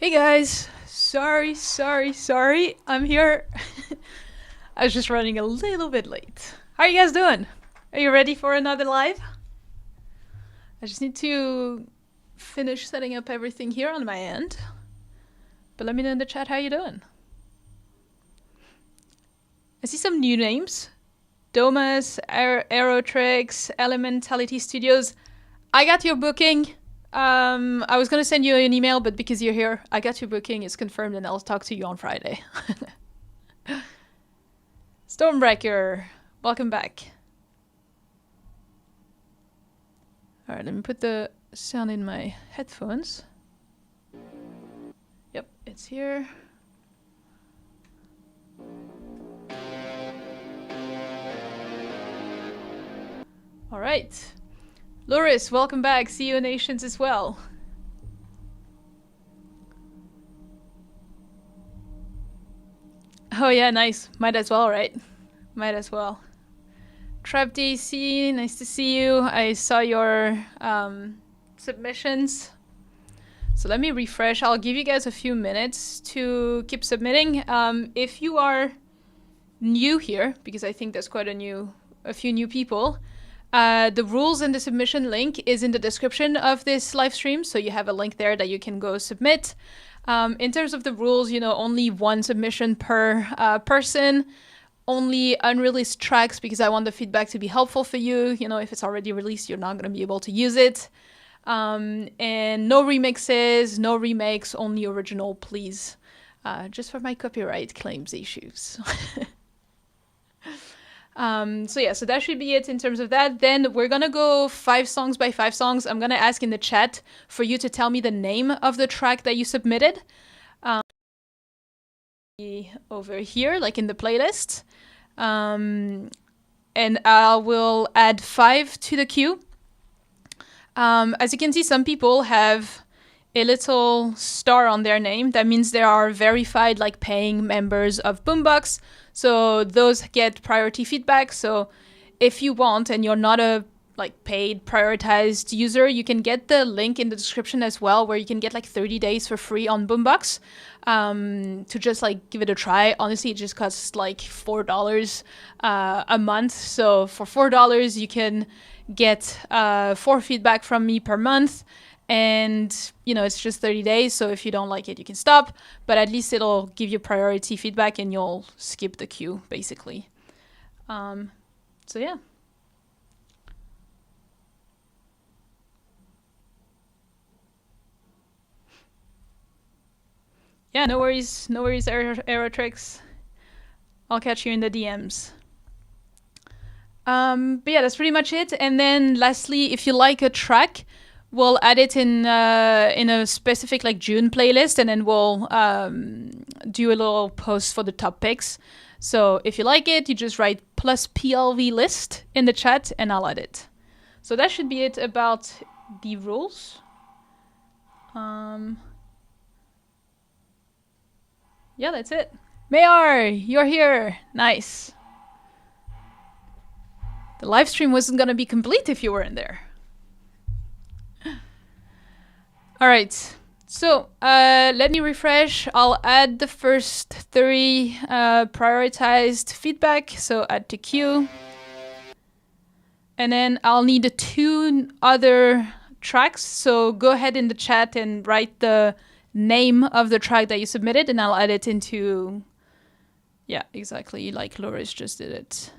Hey guys, sorry, I'm here. I was just running a little bit late. How are you guys doing? Are you ready for another live? I just need to finish setting up everything here on my end. But let me know in the chat how you doing. I see some new names. Domas, Aerotrix, Elementality Studios. I got your booking. I was gonna send you an email, but because you're here, I got your booking. It's confirmed, and I'll talk to you on Friday. Stormbreaker, welcome back. All right, let me put the sound in my headphones. Yep, it's here. All right. Loris, welcome back. See you Nations as well. Oh yeah, nice. Might as well, right? Might as well. Trap DC, nice to see you. I saw your submissions. So let me refresh. I'll give you guys a few minutes to keep submitting. If you are new here, because I think there's quite a few new people, the rules and the submission link is in the description of this live stream. So you have a link there that you can go submit. In terms of the rules, only one submission per person. Only unreleased tracks because I want the feedback to be helpful for you. If it's already released, you're not going to be able to use it. And no remixes, no remakes, only original, please. Just for my copyright claims issues. So that should be it in terms of that. Then we're going to go 5 songs by 5 songs. I'm going to ask in the chat for you to tell me the name of the track that you submitted. Over here, like in the playlist. And I will add 5 to the queue. As you can see, some people have a little star on their name. That means they are verified, like paying members of Boombox. So those get priority feedback. So if you want and you're not a paid prioritized user, you can get the link in the description as well, where you can get 30 days for free on Boombox to just give it a try. Honestly, it just costs $4 a month. So for $4, you can get 4 feedback from me per month. And, it's just 30 days. So if you don't like it, you can stop. But at least it'll give you priority feedback and you'll skip the queue, basically. So yeah. Yeah, no worries, Aerotrix. I'll catch you in the DMs. But yeah, that's pretty much it. And then lastly, if you like a track, we'll add it in a specific June playlist, and then we'll do a little post for the top picks. So if you like it, you just write plus PLV list in the chat, and I'll add it. So that should be it about the rules. Yeah, that's it. Mayar, you're here. Nice. The live stream wasn't going to be complete if you weren't there. All right. So let me refresh. I'll add the first 3 prioritized feedback. So add to queue. And then I'll need 2 other tracks. So go ahead in the chat and write the name of the track that you submitted, and I'll add it into, yeah, exactly like Loris just did it.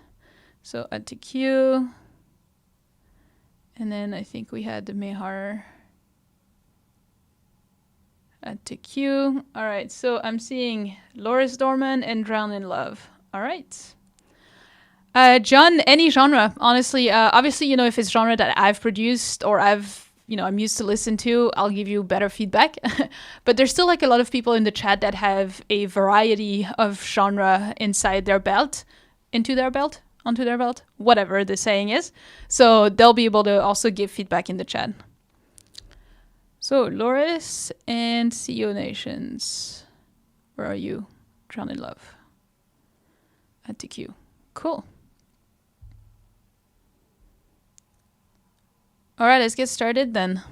So add to queue. And then I think we had the Mehar. Add to queue. All right, so I'm seeing Loris Dorman and Drown in Love. All right. John, any genre, honestly. Obviously, if it's genre that I've produced or I'm used to listen to, I'll give you better feedback. But there's still a lot of people in the chat that have a variety of genre inside their belt, onto their belt, whatever the saying is. So they'll be able to also give feedback in the chat. So Loris and CEO Nations, where are you? Drown in Love. Add to queue. Cool. All right, let's get started then.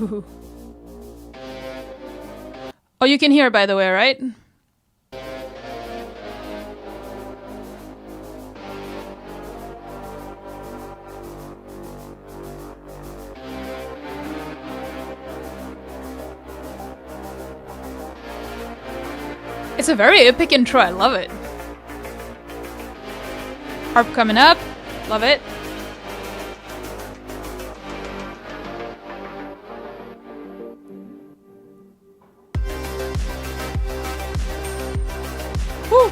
Oh, you can hear, by the way, right? It's a very epic intro, I love it. Harp coming up, love it. Woo!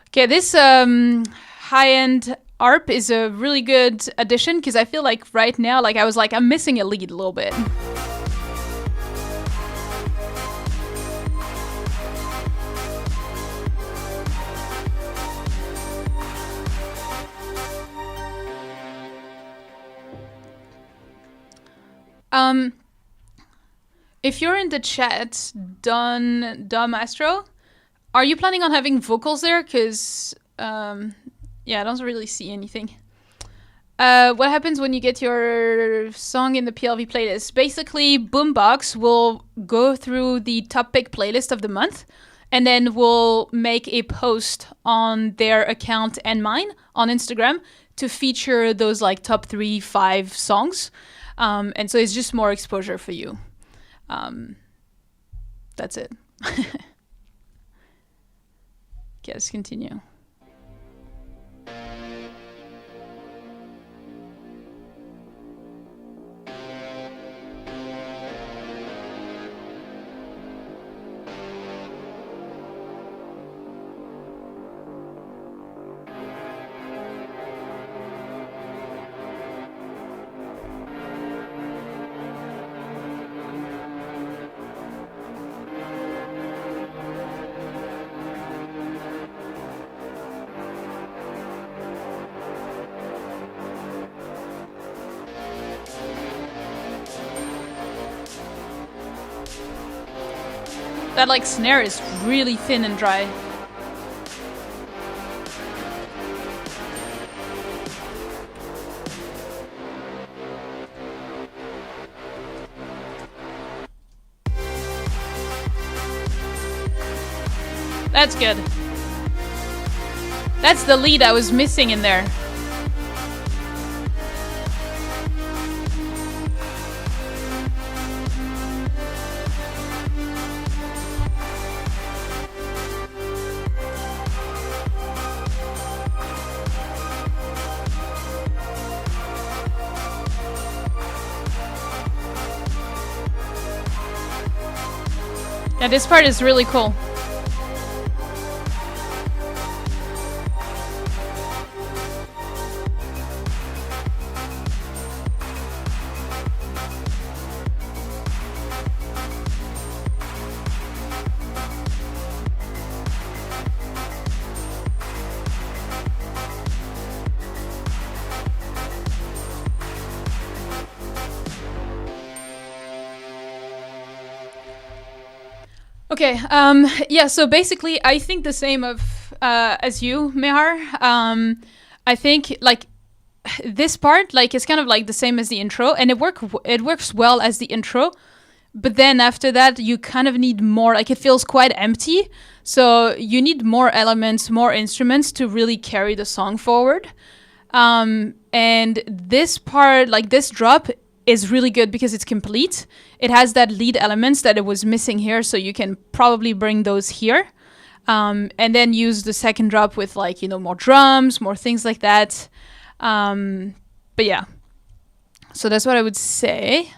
Okay, this high-end ARP is a really good addition because I feel like right now, like I'm missing a lead a little bit. If you're in the chat, Dom Astro, are you planning on having vocals there? Because, yeah, I don't really see anything. What happens when you get your song in the PLV playlist? Basically, Boombox will go through the top pick playlist of the month, and then we'll make a post on their account and mine on Instagram to feature those like top 3, 5 songs. And so it's just more exposure for you. That's it. Okay, let's continue. That like snare is really thin and dry. That's good. That's the lead I was missing in there. Yeah, this part is really cool. Okay, yeah, so basically I think the same of as you, Mehar. I think like this part like is kind of like the same as the intro, and it works well as the intro, but then after that you kind of need more, like it feels quite empty, so you need more elements, more instruments to really carry the song forward. And this part, like this drop, is really good because it's complete. It has that lead elements that it was missing here, so you can probably bring those here. And then use the second drop with like, you know, more drums, more things like that. But yeah, so that's what I would say.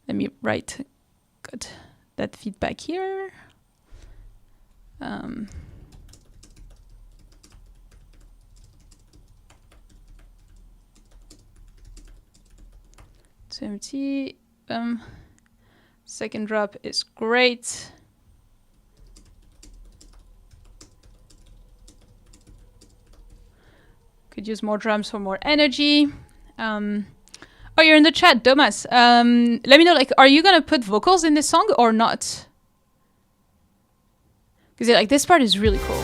Let me write that feedback here. Empty. Second drop is great. Could use more drums for more energy. Oh, you're in the chat, Thomas. Let me know, like, are you gonna put vocals in this song or not? Because like this part is really cool.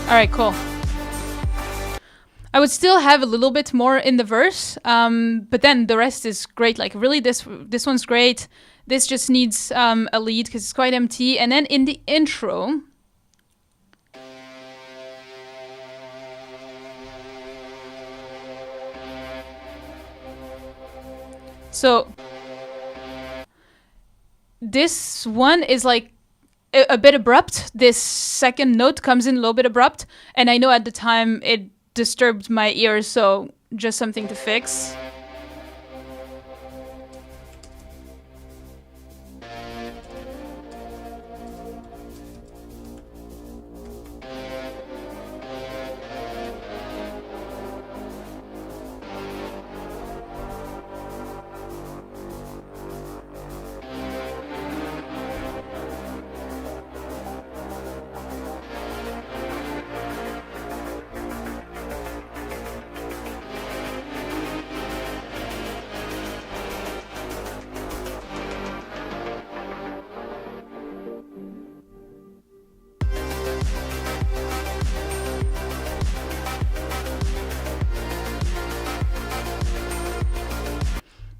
All right, cool. I would still have a little bit more in the verse, but then the rest is great. Like really, this one's great. This just needs a lead because it's quite empty. And then in the intro, so this one is like a bit abrupt. This second note comes in a little bit abrupt, and I know at the time it disturbed my ears, so just something to fix.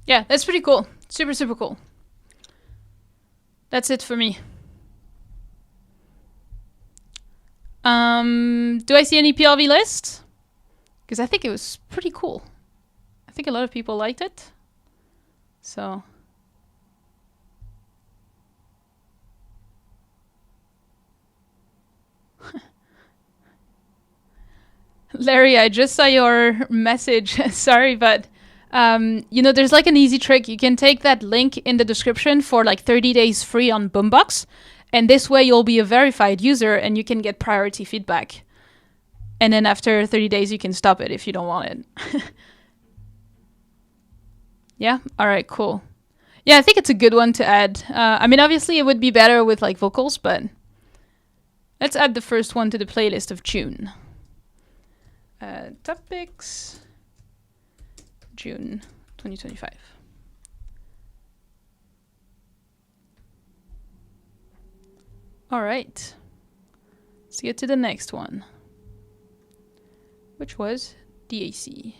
Yeah, that's pretty cool. Super, super cool. That's it for me. Do I see any PLV list? Because I think it was pretty cool. I think a lot of people liked it. So... Larry, I just saw your message. Sorry, but... you know, there's like an easy trick. You can take that link in the description for like 30 days free on Boombox. And this way you'll be a verified user and you can get priority feedback. And then after 30 days, you can stop it if you don't want it. Yeah? All right, cool. Yeah, I think it's a good one to add. I mean, obviously it would be better with like vocals, but let's add the first one to the playlist of June. Topics... June 2025. All right. Let's get to the next one, which was DAC.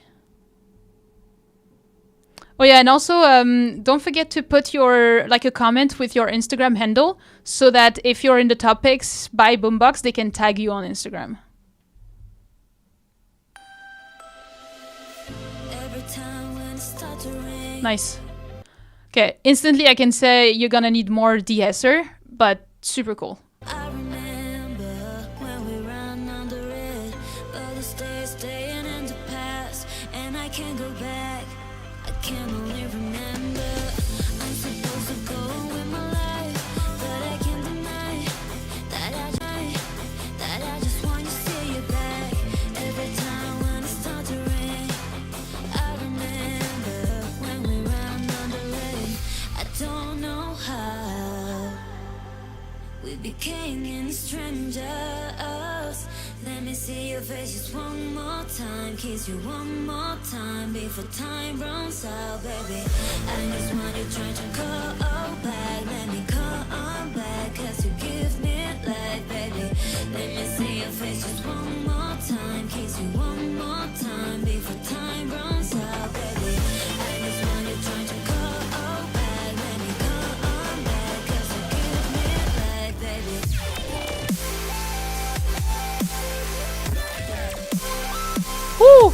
Oh yeah, and also don't forget to put your like a comment with your Instagram handle so that if you're in the topics by Boombox, they can tag you on Instagram. Nice. Okay, instantly I can say you're gonna need more de-esser, but super cool. I remember when we ran under it, but the stay's staying in the past, and I can't go back. I can only remember. I'm supposed to go on with my life, but I can't deny that I just want to see you back. Every time when it starts to rain, I remember when we ran under it. I don't know how we became strangers. Let me see your face just one more time, kiss you one more time before time runs out, baby. I just want you trying to call back. Let me call back, cause you give me life, baby. Let me see your face just one more time, kiss you one more time before time runs out, baby. I just want you trying to call back. Let me call back, cause you give me life, baby. Woo!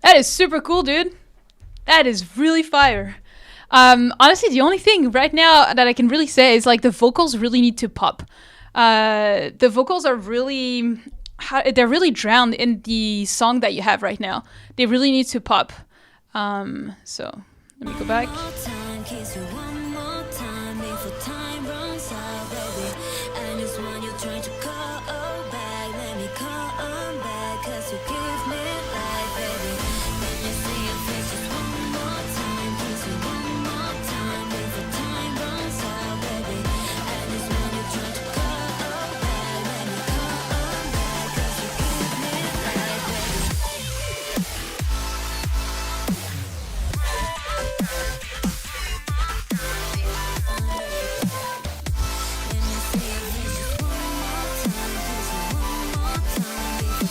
That is super cool, dude. That is really fire. Honestly, the only thing right now that I can really say is like the vocals really need to pop. The vocals are really, they're really drowned in the song that you have right now. They really need to pop. So let me go back. More time, kiss you one more time before time runs out, baby. And just when you're trying to call back, let me come back, 'cause you give me life, baby. Let me see your face just one more time, kiss you one more time before time runs out, baby. And just when you're trying to call back, let me come back, 'cause you give me life, baby. Let me see your face just one more time, kiss you one more time before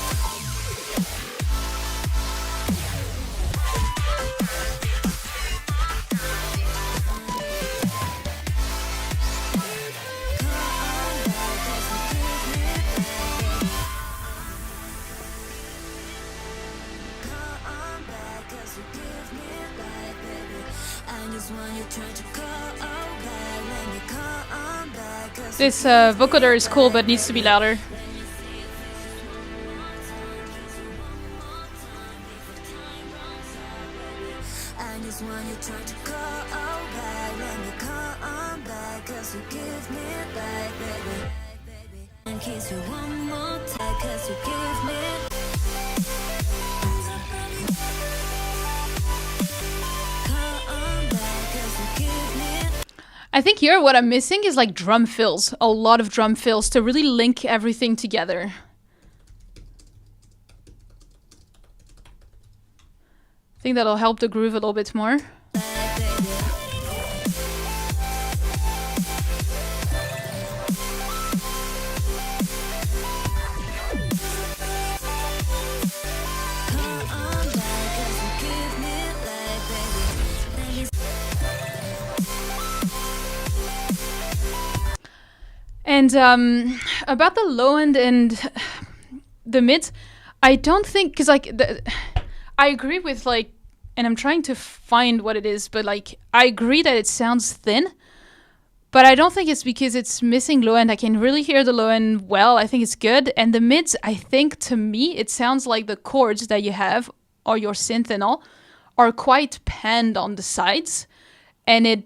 come back, 'cause you give me life, baby. I just want you trying to call back, let me come back, 'cause This vocoder is cool, but needs to be louder. I just want you trying to call back, let me come back, 'cause you give me life, baby. And kiss you one more time, 'cause you give me. Come back, 'cause you give me. I think here what I'm missing is like drum fills, a lot of drum fills to really link everything together. I think that'll help the groove a little bit more. And about the low end and the mid, I don't think, because like I agree with like, and I'm trying to find what it is, but like I agree that it sounds thin, but I don't think it's because it's missing low end. I can really hear the low end well. I think it's good, and the mids, I think to me it sounds like the chords that you have or your synth and all are quite panned on the sides, and it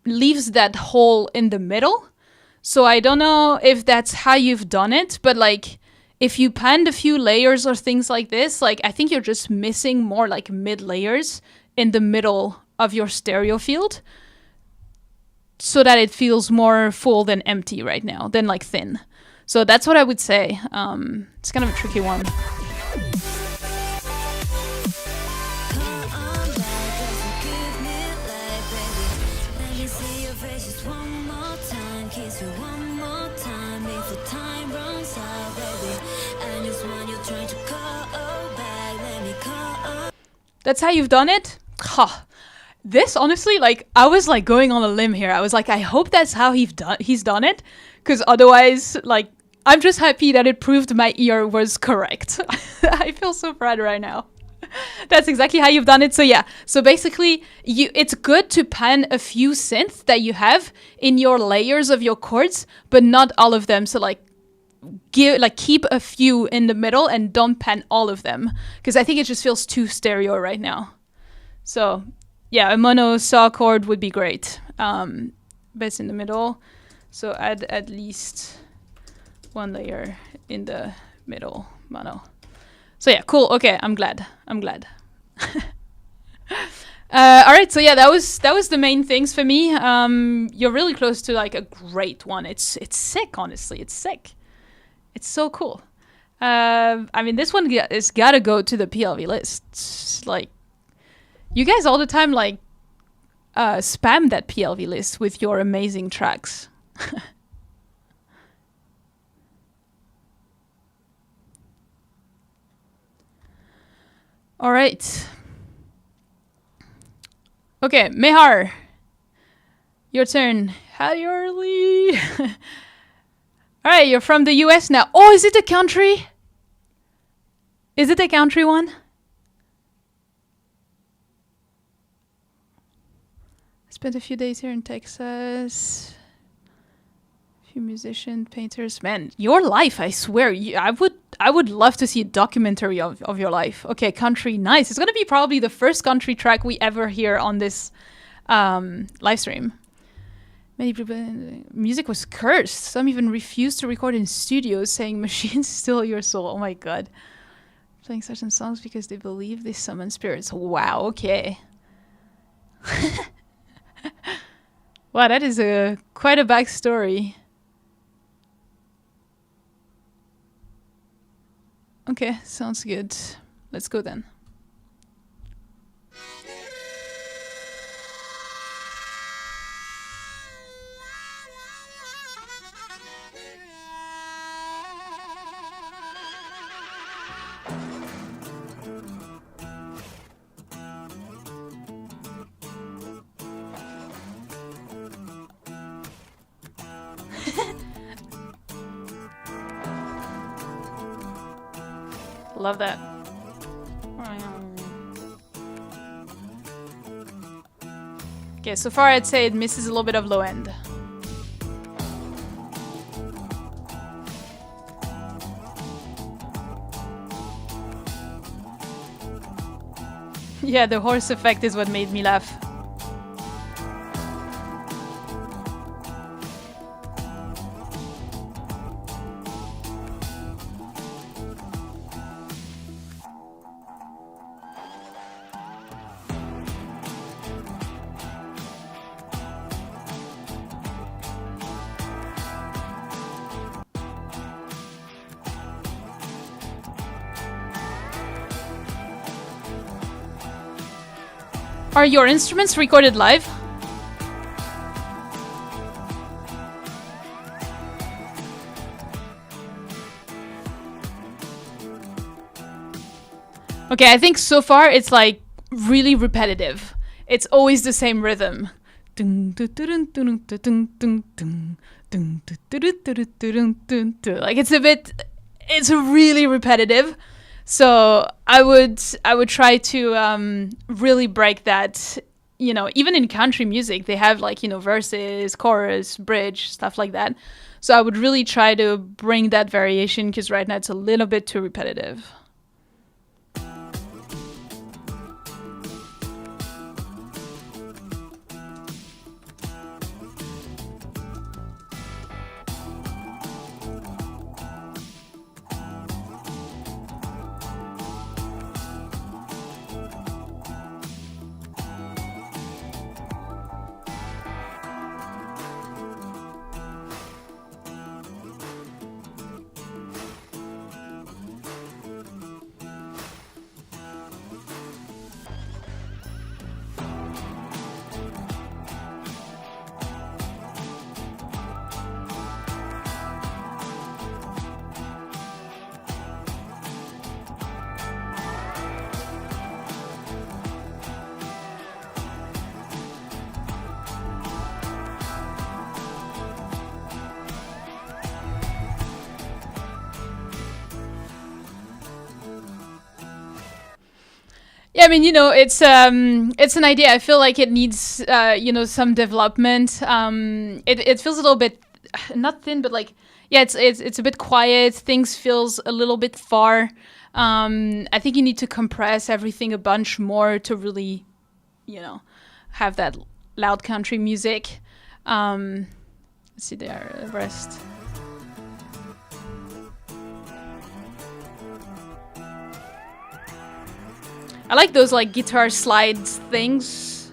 leaves that hole in the middle. So I don't know if that's how you've done it, but like if you panned a few layers or things like this, like I think you're just missing more like mid layers in the middle of your stereo field so that it feels more full than empty right now, than like thin. So that's what I would say. It's kind of a tricky one. That's how you've done it? Ha. This, honestly, like, I was, like, going on a limb here. I was like, I hope that's how he's done it. Because otherwise, like, I'm just happy that it proved my ear was correct. I feel so proud right now. That's exactly how you've done it. So, yeah. So, basically, it's good to pan a few synths that you have in your layers of your chords, but not all of them. So, like, keep a few in the middle and don't pan all of them, because I think it just feels too stereo right now. So yeah, a mono saw chord would be great, but it's in the middle, so add at least one layer in the middle mono. So yeah, cool. Okay, I'm glad. All right, so yeah, that was the main things for me. You're really close to like a great one. It's sick, honestly. It's sick. It's so cool. I mean, this one is gotta go to the PLV list. It's like, you guys all the time like spam that PLV list with your amazing tracks. All right. Okay, Mehar, your turn. Howdy, early. All right, you're from the US now. Oh, is it a country? Is it a country one? Spent a few days here in Texas. Few musicians, painters. Man, your life, I swear. I would love to see a documentary of your life. Okay, country, nice. It's gonna be probably the first country track we ever hear on this live stream. Many people, music was cursed. Some even refused to record in studios, saying machines steal your soul. Oh my god. Playing certain songs because they believe they summon spirits. Wow, okay. Wow, that is quite a backstory. Okay, sounds good. Let's go then. Love that. Okay, so far I'd say it misses a little bit of low end. Yeah, the horse effect is what made me laugh. Are your instruments recorded live? Okay, I think so far it's like really repetitive. It's always the same rhythm. Like it's really repetitive. So I would try to really break that. You know, even in country music, they have like, you know, verses, chorus, bridge, stuff like that. So I would really try to bring that variation because right now it's a little bit too repetitive. Yeah, I mean, you know, it's an idea. I feel like it needs you know, some development. It feels a little bit not thin, but like, yeah, it's a bit quiet. Things feels a little bit far. I think you need to compress everything a bunch more to really, you know, have that loud country music. Let's see there, rest. I like those like guitar slides things.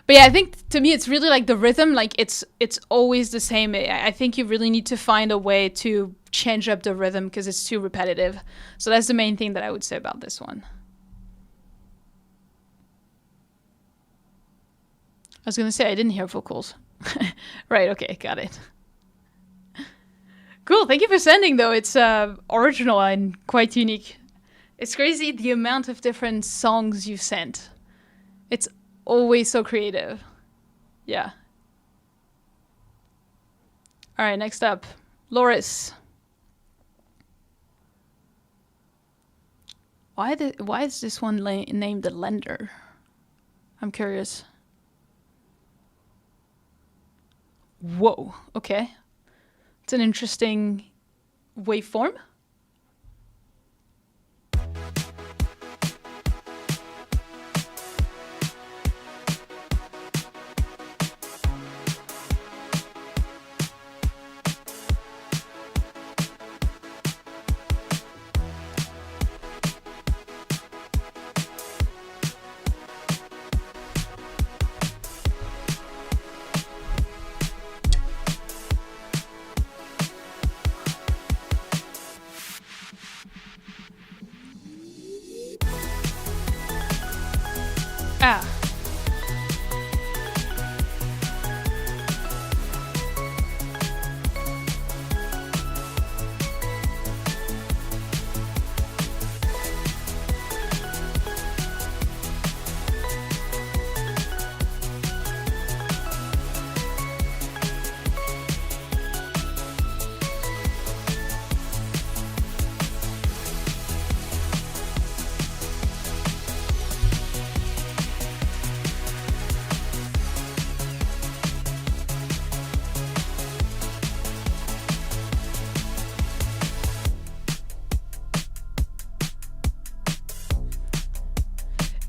But yeah, I think to me it's really like the rhythm, like it's always the same. I think you really need to find a way to change up the rhythm because it's too repetitive. So that's the main thing that I would say about this one. I was gonna say I didn't hear vocals. Right, okay, got it. Cool, thank you for sending though. It's original and quite unique. It's crazy the amount of different songs you've sent. It's always so creative. Yeah. All right, next up, Loris. Why is this one named the Lender? I'm curious. Whoa, okay. It's an interesting waveform. Ah.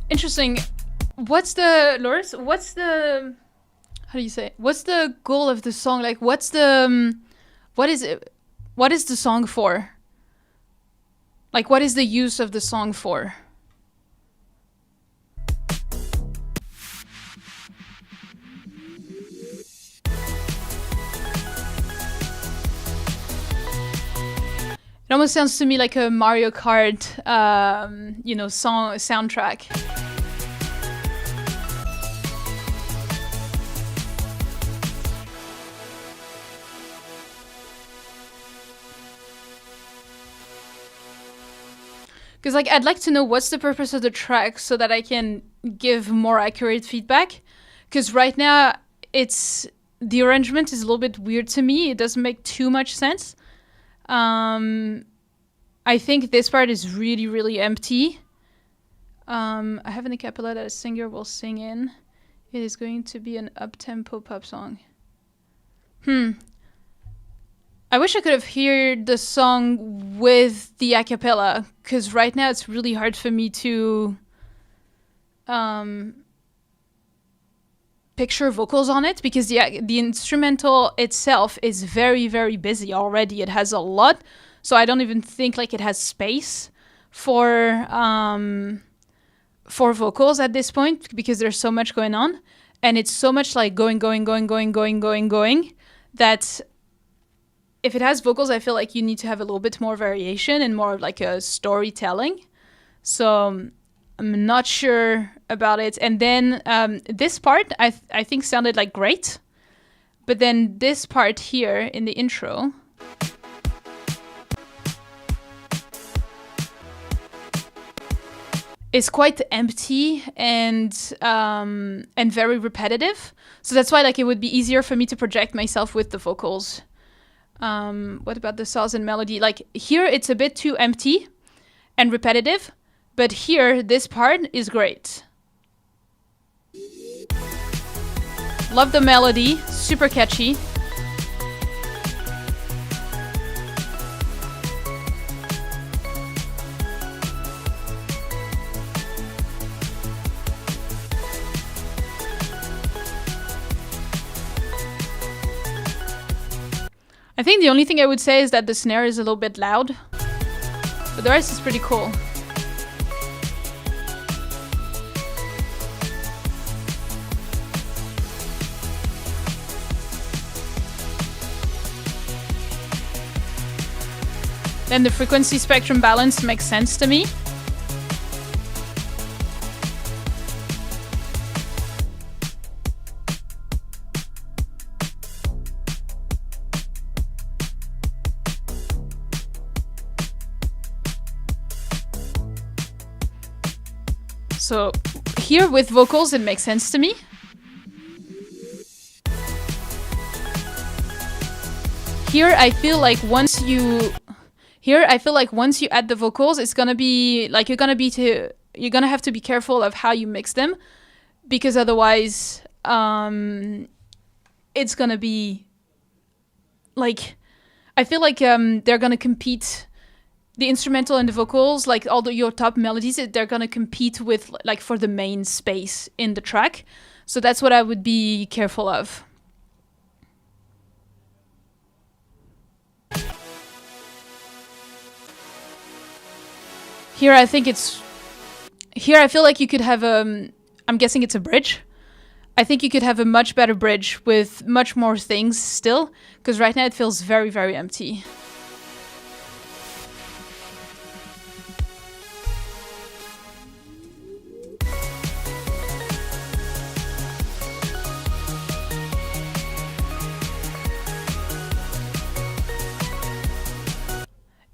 Interesting. What's the Loris? What's the how do you say? What's the goal of the song? Like, what's the what is it? What is the song for? Like, what is the use of the song for? It almost sounds to me like a Mario Kart, song soundtrack. Because like I'd like to know what's the purpose of the track so that I can give more accurate feedback. Because right now the arrangement is a little bit weird to me. It doesn't make too much sense. I think this part is really, really empty. I have an a cappella that a singer will sing in. It is going to be an up-tempo pop song. I wish I could have heard the song with the a cappella, because right now it's really hard for me to picture vocals on it, because the instrumental itself is very, very busy already. It has a lot, so I don't even think like it has space for vocals at this point, because there's so much going on, and it's so much like going, that if it has vocals, I feel like you need to have a little bit more variation and more of like a storytelling. So I'm not sure about it. And then this part I think sounded like great. But then this part here in the intro is quite empty and very repetitive. So that's why like it would be easier for me to project myself with the vocals. What about the saws and melody? Like here it's a bit too empty and repetitive, but here this part is great. Love the melody, super catchy. I think the only thing I would say is that the snare is a little bit loud, but the rest is pretty cool. Then the frequency spectrum balance makes sense to me. So here with vocals, it makes sense to me. Here, I feel like once you add the vocals, it's gonna be like you're gonna have to be careful of how you mix them, because otherwise, it's gonna be like, I feel like they're gonna compete. The instrumental and the vocals, like all your top melodies, they're gonna compete with like for the main space in the track. So that's what I would be careful of. Here I feel like you could have I'm guessing it's a bridge. I think you could have a much better bridge with much more things still, because right now it feels very, very empty.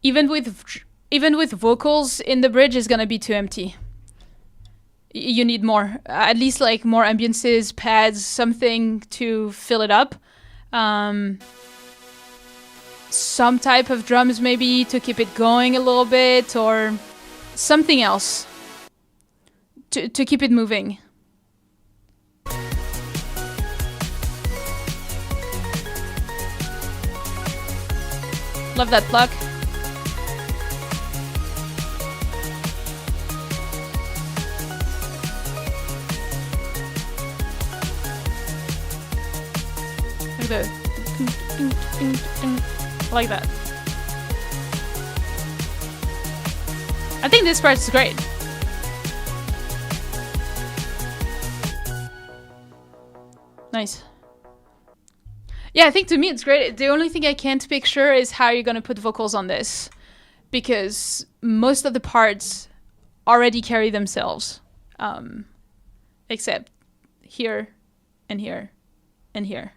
Even with vocals in the bridge is gonna be too empty. You need more, at least like more ambiances, pads, something to fill it up. Some type of drums maybe to keep it going a little bit, or something else to keep it moving. Love that pluck. Like that. I think this part's great. Nice. Yeah, I think to me it's great. The only thing I can't picture is how you're gonna put vocals on this, because most of the parts already carry themselves, except here and here and here.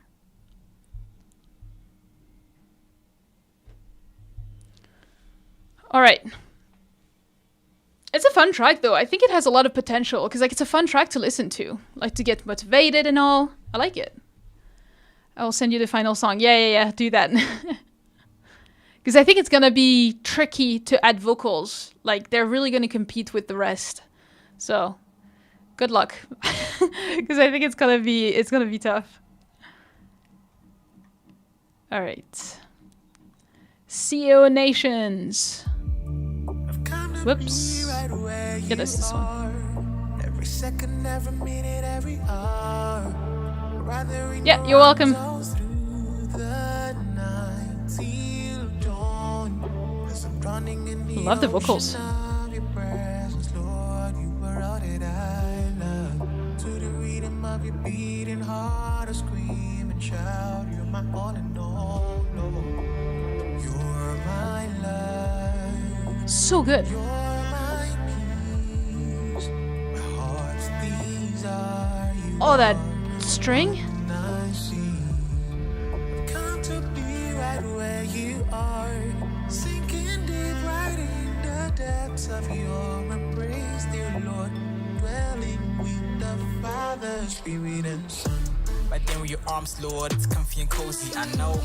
All right. It's a fun track though. I think it has a lot of potential because like it's a fun track to listen to, like to get motivated and all. I like it. I'll send you the final song. Yeah. Do that. Because I think it's gonna be tricky to add vocals. Like they're really gonna compete with the rest. So, good luck. Because I think it's gonna be tough. All right. CO Nations. Whoops. Yeah, that's this one. Every second, every minute, every hour. Yeah, you're welcome. Love the vocals. So good. Oh, that string. Of your embrace, dear Lord, dwelling with the Father, Spirit, and Son. Right there with your arms, Lord, it's comfy and cozy. I know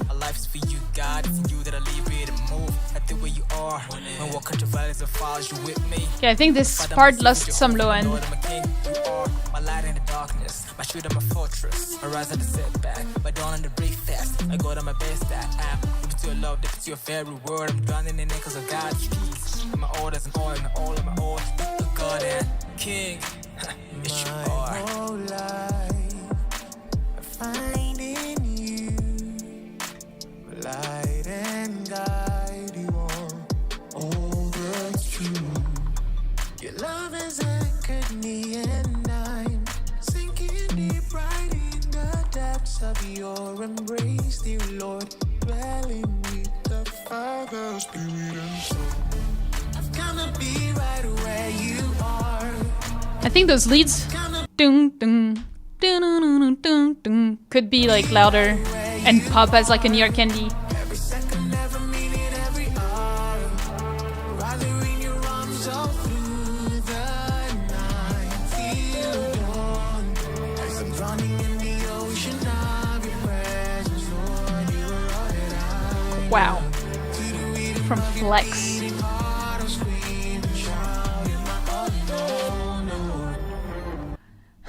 our life's for you, God. It's in you that I leave it and move. Right there where you are. When walk out your valleys and falls, you with me. Yeah, I think this part lost some low end. Lord, I'm a king. You are my light in the darkness, my shield and my fortress. I rise on the setback, my dawn on the break fast. I go to my best that I am. To your love, that's your very word. I'm drowning in it cause of God's peace. My orders and oil, and all of my oil. God and King, it's you are. Whole life, I find in you light and guide you on all the truth. Your love has anchored me and I'm sinking deep right in the depths of your embrace, dear Lord. Dwelling with the Father, Spirit, and Soul. I've come to be right where you are. I think those leads dun, dun, dun, dun, dun, dun, could be like louder and pop as like an ear candy. Every second, every minute, every hour. Rather in your arms all through the night. Feel dawn as I'm drowning in the ocean of your presence, Lord. You are all that I. Wow. From Flex.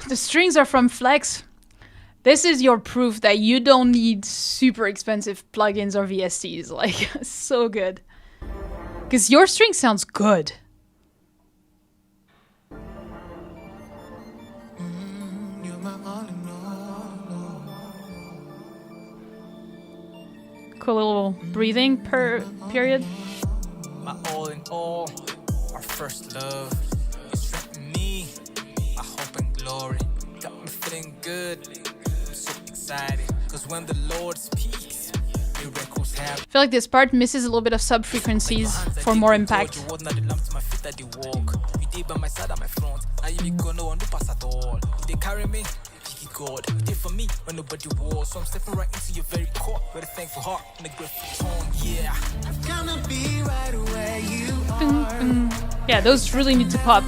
The strings are from Flex. This is your proof that you don't need super expensive plugins or VSTs. Like, so good. Because your string sounds good. Cool little breathing period. My all in all, our first love. You strengthen me, my hope and glory. Got me feeling good, I'm so excited. Cause when the Lord speaks, miracles happen. I feel like this part misses a little bit of sub frequencies for more impact. You did by my side, my front. Now you gonna want to pass at all. They carry me. God, you did for me when nobody was. So I'm stepping right into your very core with a thankful heart and a grateful tone. Yeah, I'm gonna be right where you are. Yeah, those really need to pop.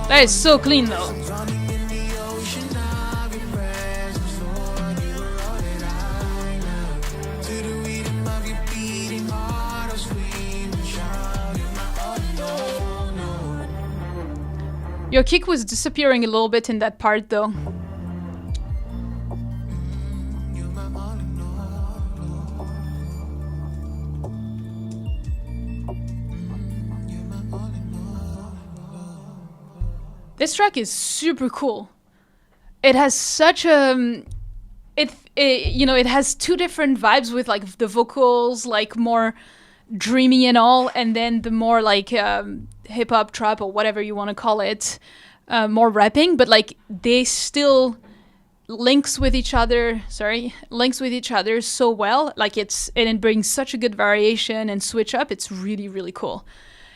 That is so clean though. Your kick was disappearing a little bit in that part though. This track is super cool. It has such a... it has two different vibes with like the vocals, like more dreamy and all, and then the more like hip-hop trap or whatever you want to call it, more rapping, but like they still links with each other so well. Like it brings such a good variation and switch up. It's really, really cool.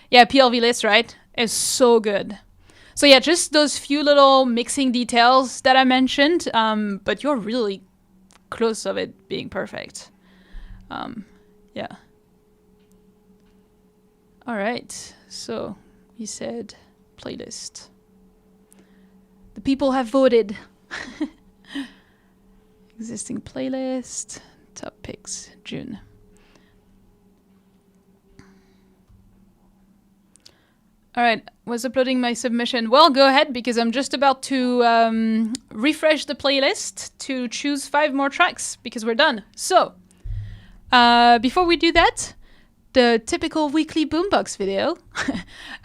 Yeah, PLV list, right? Is so good. So yeah, just those few little mixing details that I mentioned, but you're really close of it being perfect. Yeah. All right, so he said playlist. The people have voted. Existing playlist, top picks, June. All right, was uploading my submission. Well, go ahead because I'm just about to refresh the playlist to choose 5 more tracks because we're done. So, before we do that, the typical weekly Boombox video.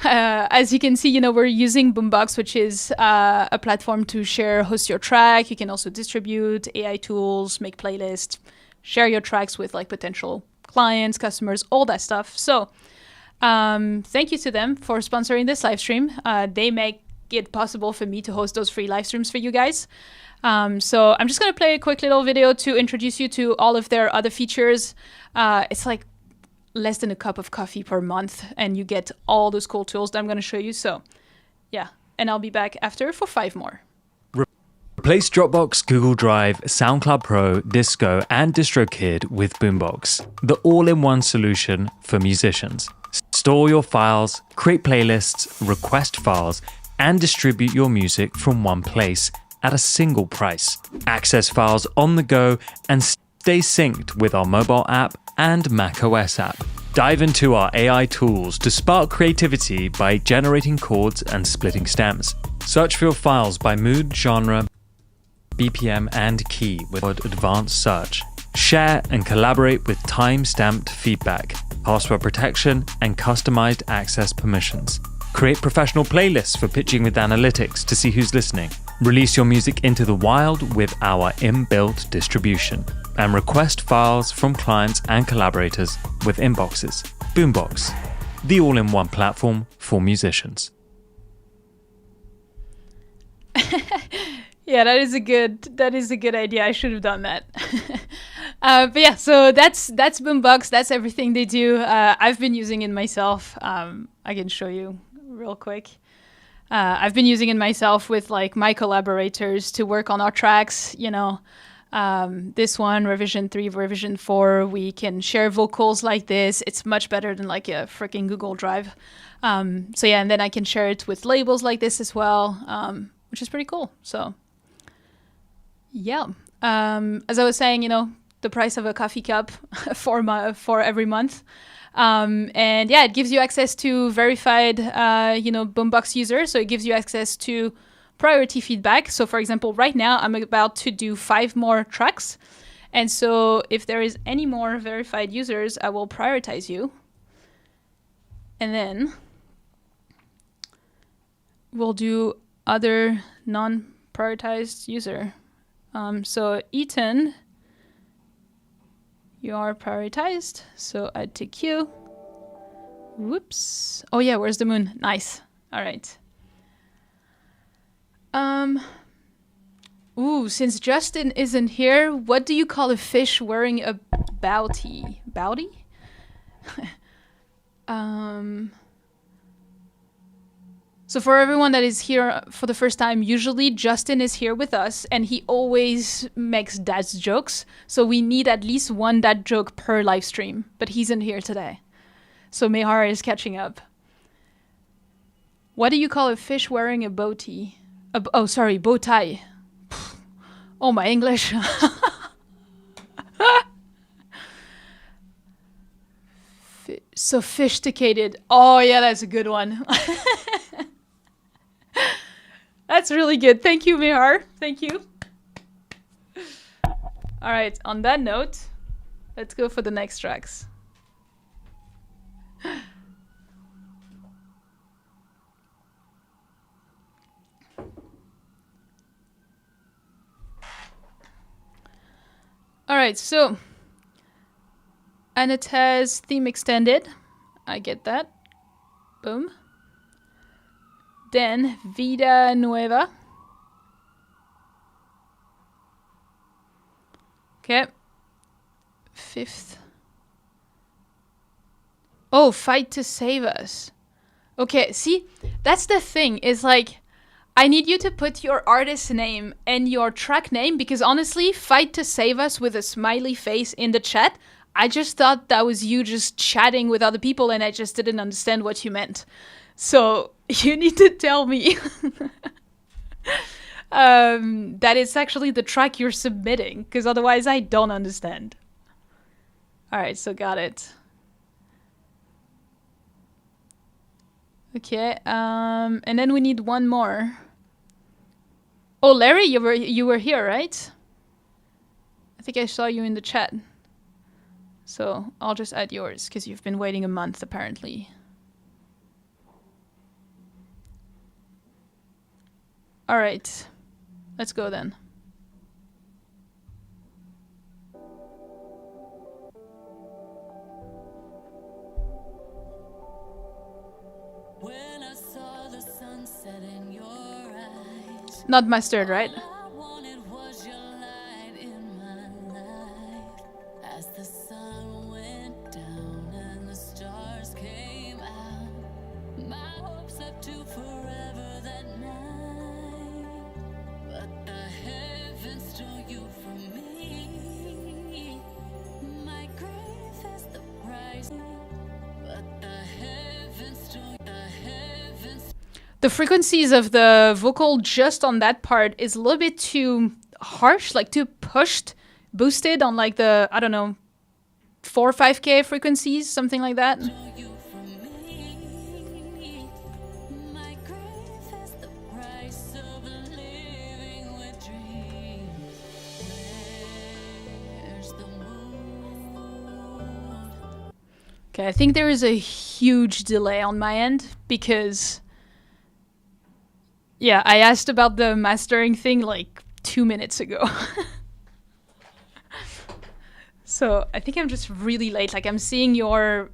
As you can see, we're using Boombox, which is a platform to host your track. You can also distribute AI tools, make playlists, share your tracks with like potential clients, customers, all that stuff. So thank you to them for sponsoring this live stream. They make it possible for me to host those free live streams for you guys. So I'm just going to play a quick little video to introduce you to all of their other features. It's like less than a cup of coffee per month and you get all those cool tools that I'm going to show you. So yeah, and I'll be back after for 5 more. Replace Dropbox, Google Drive, SoundCloud Pro, Disco, and DistroKid with Boombox, the all-in-one solution for musicians. Store your files, create playlists, request files, and distribute your music from one place at a single price. Access files on the go and stay synced with our mobile app and macOS app. Dive into our AI tools to spark creativity by generating chords and splitting stems. Search for your files by mood, genre, BPM, and key with advanced search. Share and collaborate with time-stamped feedback, password protection, and customized access permissions. Create professional playlists for pitching with analytics to see who's listening. Release your music into the wild with our inbuilt distribution. And request files from clients and collaborators with inboxes. Boombox, the all-in-one platform for musicians. Yeah, that is a good idea. I should have done that. But yeah, so that's Boombox. That's everything they do. I've been using it myself. I can show you real quick. I've been using it myself with like my collaborators to work on our tracks. This one, revision 3, revision 4, we can share vocals like this. It's much better than like a freaking Google Drive. So yeah, and then I can share it with labels like this as well, which is pretty cool. So yeah, as I was saying, the price of a coffee cup for every month. And yeah, it gives you access to verified, Boombox users. So it gives you access to priority feedback. So for example, right now I'm about to do 5 more tracks. And so if there is any more verified users, I will prioritize you. And then we'll do other non-prioritized user. So Ethan, you are prioritized, so add to queue. Whoops. Oh yeah, where's the moon? Nice. All right. Ooh, since Justin isn't here, what do you call a fish wearing a bounty? Bounty? So for everyone that is here for the first time, usually Justin is here with us and he always makes dad jokes. So we need at least one dad joke per live stream, but he's in here today. So Mehar is catching up. What do you call a fish wearing a bow tie? Bow tie. Oh, my English. Sophisticated. Oh yeah, that's a good one. That's really good. Thank you, Mihar. Thank you. All right, on that note, let's go for the next tracks. All right, so, and it has theme extended. I get that. Boom. Then Vida Nueva. Okay. 5th. Oh, Fight to Save Us. Okay, see, that's the thing, is like, I need you to put your artist name and your track name, because honestly, Fight to Save Us with a smiley face in the chat, I just thought that was you just chatting with other people and I just didn't understand what you meant. So you need to tell me that it's actually the track you're submitting, because otherwise I don't understand. All right, so got it. Okay, and then we need one more. Oh, Larry, you were here, right? I think I saw you in the chat. So I'll just add yours, because you've been waiting a month, apparently. All right, let's go then. When I saw the sunset in your eyes, Not mustard, right? all I wanted was your light in my life. As the sun went down and the stars came out, my hopes up to forever that night. But the heavens stole you from me. My grief is the price. But the heavens stole The frequencies of the vocal just on that part is a little bit too harsh, like too pushed, boosted on like the, I don't know, 4 or 5K frequencies, something like that. you from me. My grief is the price of living with dreams. Where's the moon? Okay, I think there is a huge delay on my end because, yeah, I asked about the mastering thing like 2 minutes ago. So I think I'm just really late. Like, I'm seeing your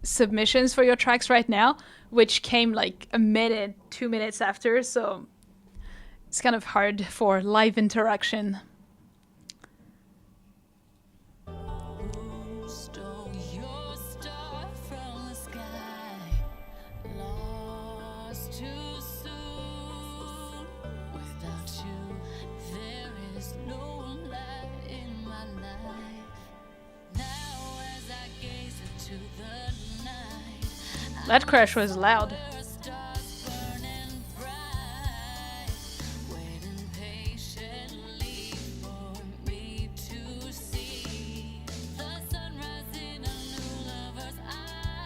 submissions for your tracks right now, which came like a minute, 2 minutes after. So it's kind of hard for live interaction. Who stole your star from the sky? Lost too soon. Without you, there is no light in my life. Now as I gaze into the night, That crash was loud. stars burning bright, waiting patiently for me to see the sunrise in a new lover's eyes.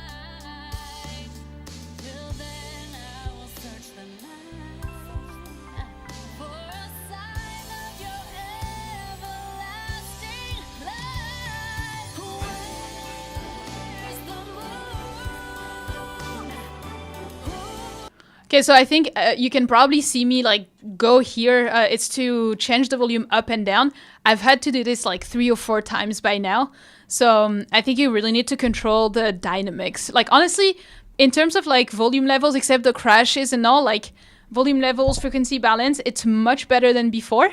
Okay, so I think you can probably see me like go here. It's to change the volume up and down. I've had to do this like 3 or 4 times by now. So I think you really need to control the dynamics. Like honestly, in terms of like volume levels, except the crashes and all, like volume levels, frequency balance, it's much better than before.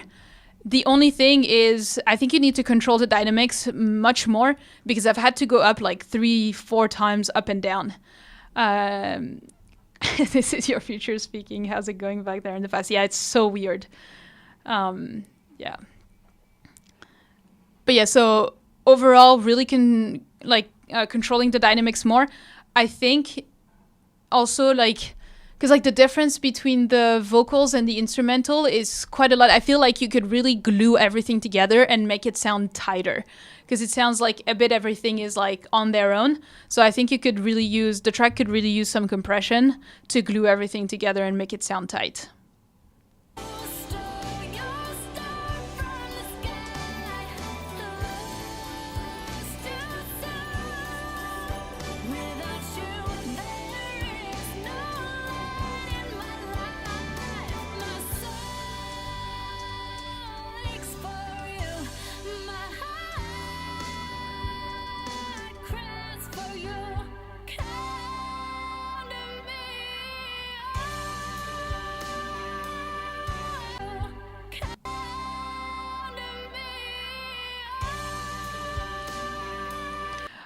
The only thing is, I think you need to control the dynamics much more because I've had to go up like 3, 4 times up and down. This is your future speaking. How's it going back there in the past? Yeah, it's so weird. Yeah. But yeah, so overall, really controlling the dynamics more. I think also like, because like the difference between the vocals and the instrumental is quite a lot. I feel like you could really glue everything together and make it sound tighter, because it sounds like a bit everything is like on their own. So I think the track could really use some compression to glue everything together and make it sound tight.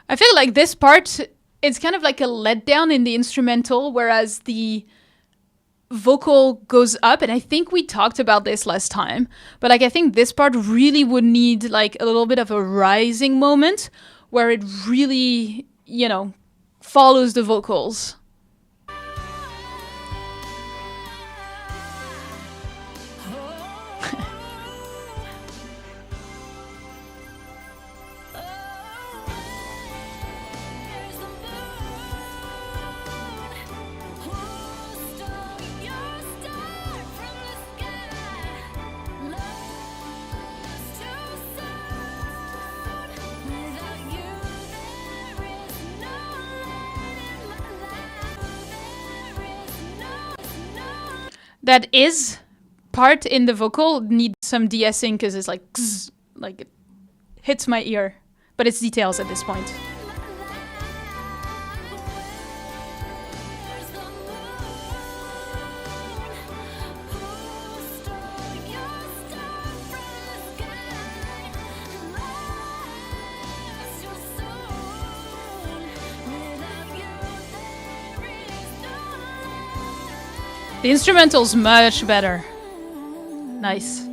I feel like this part, it's kind of like a letdown in the instrumental, whereas the vocal goes up. And I think we talked about this last time, but like I think this part really would need like a little bit of a rising moment where it really, follows the vocals. That is part in the vocal needs some de-essing because it's like, like it hits my ear, but it's details at this point. The instrumental's much better. Nice.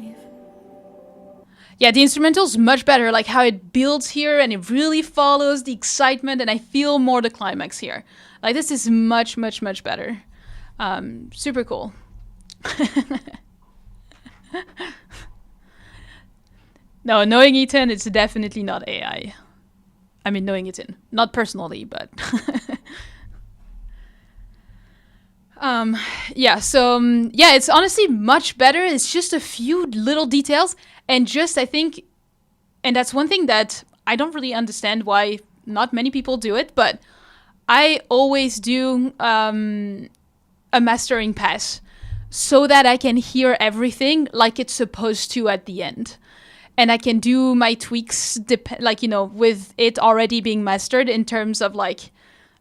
Yeah, the instrumental's much better, like how it builds here and it really follows the excitement, and I feel more the climax here. Like this is much, much, much better. Super cool. No, knowing Ethan, it's definitely not AI. I mean, knowing Ethan. Not personally, but... yeah, so, yeah, it's honestly much better. It's just a few little details. And just, I think, and that's one thing that I don't really understand why not many people do it, but I always do a mastering pass so that I can hear everything like it's supposed to at the end. And I can do my tweaks, with it already being mastered in terms of like,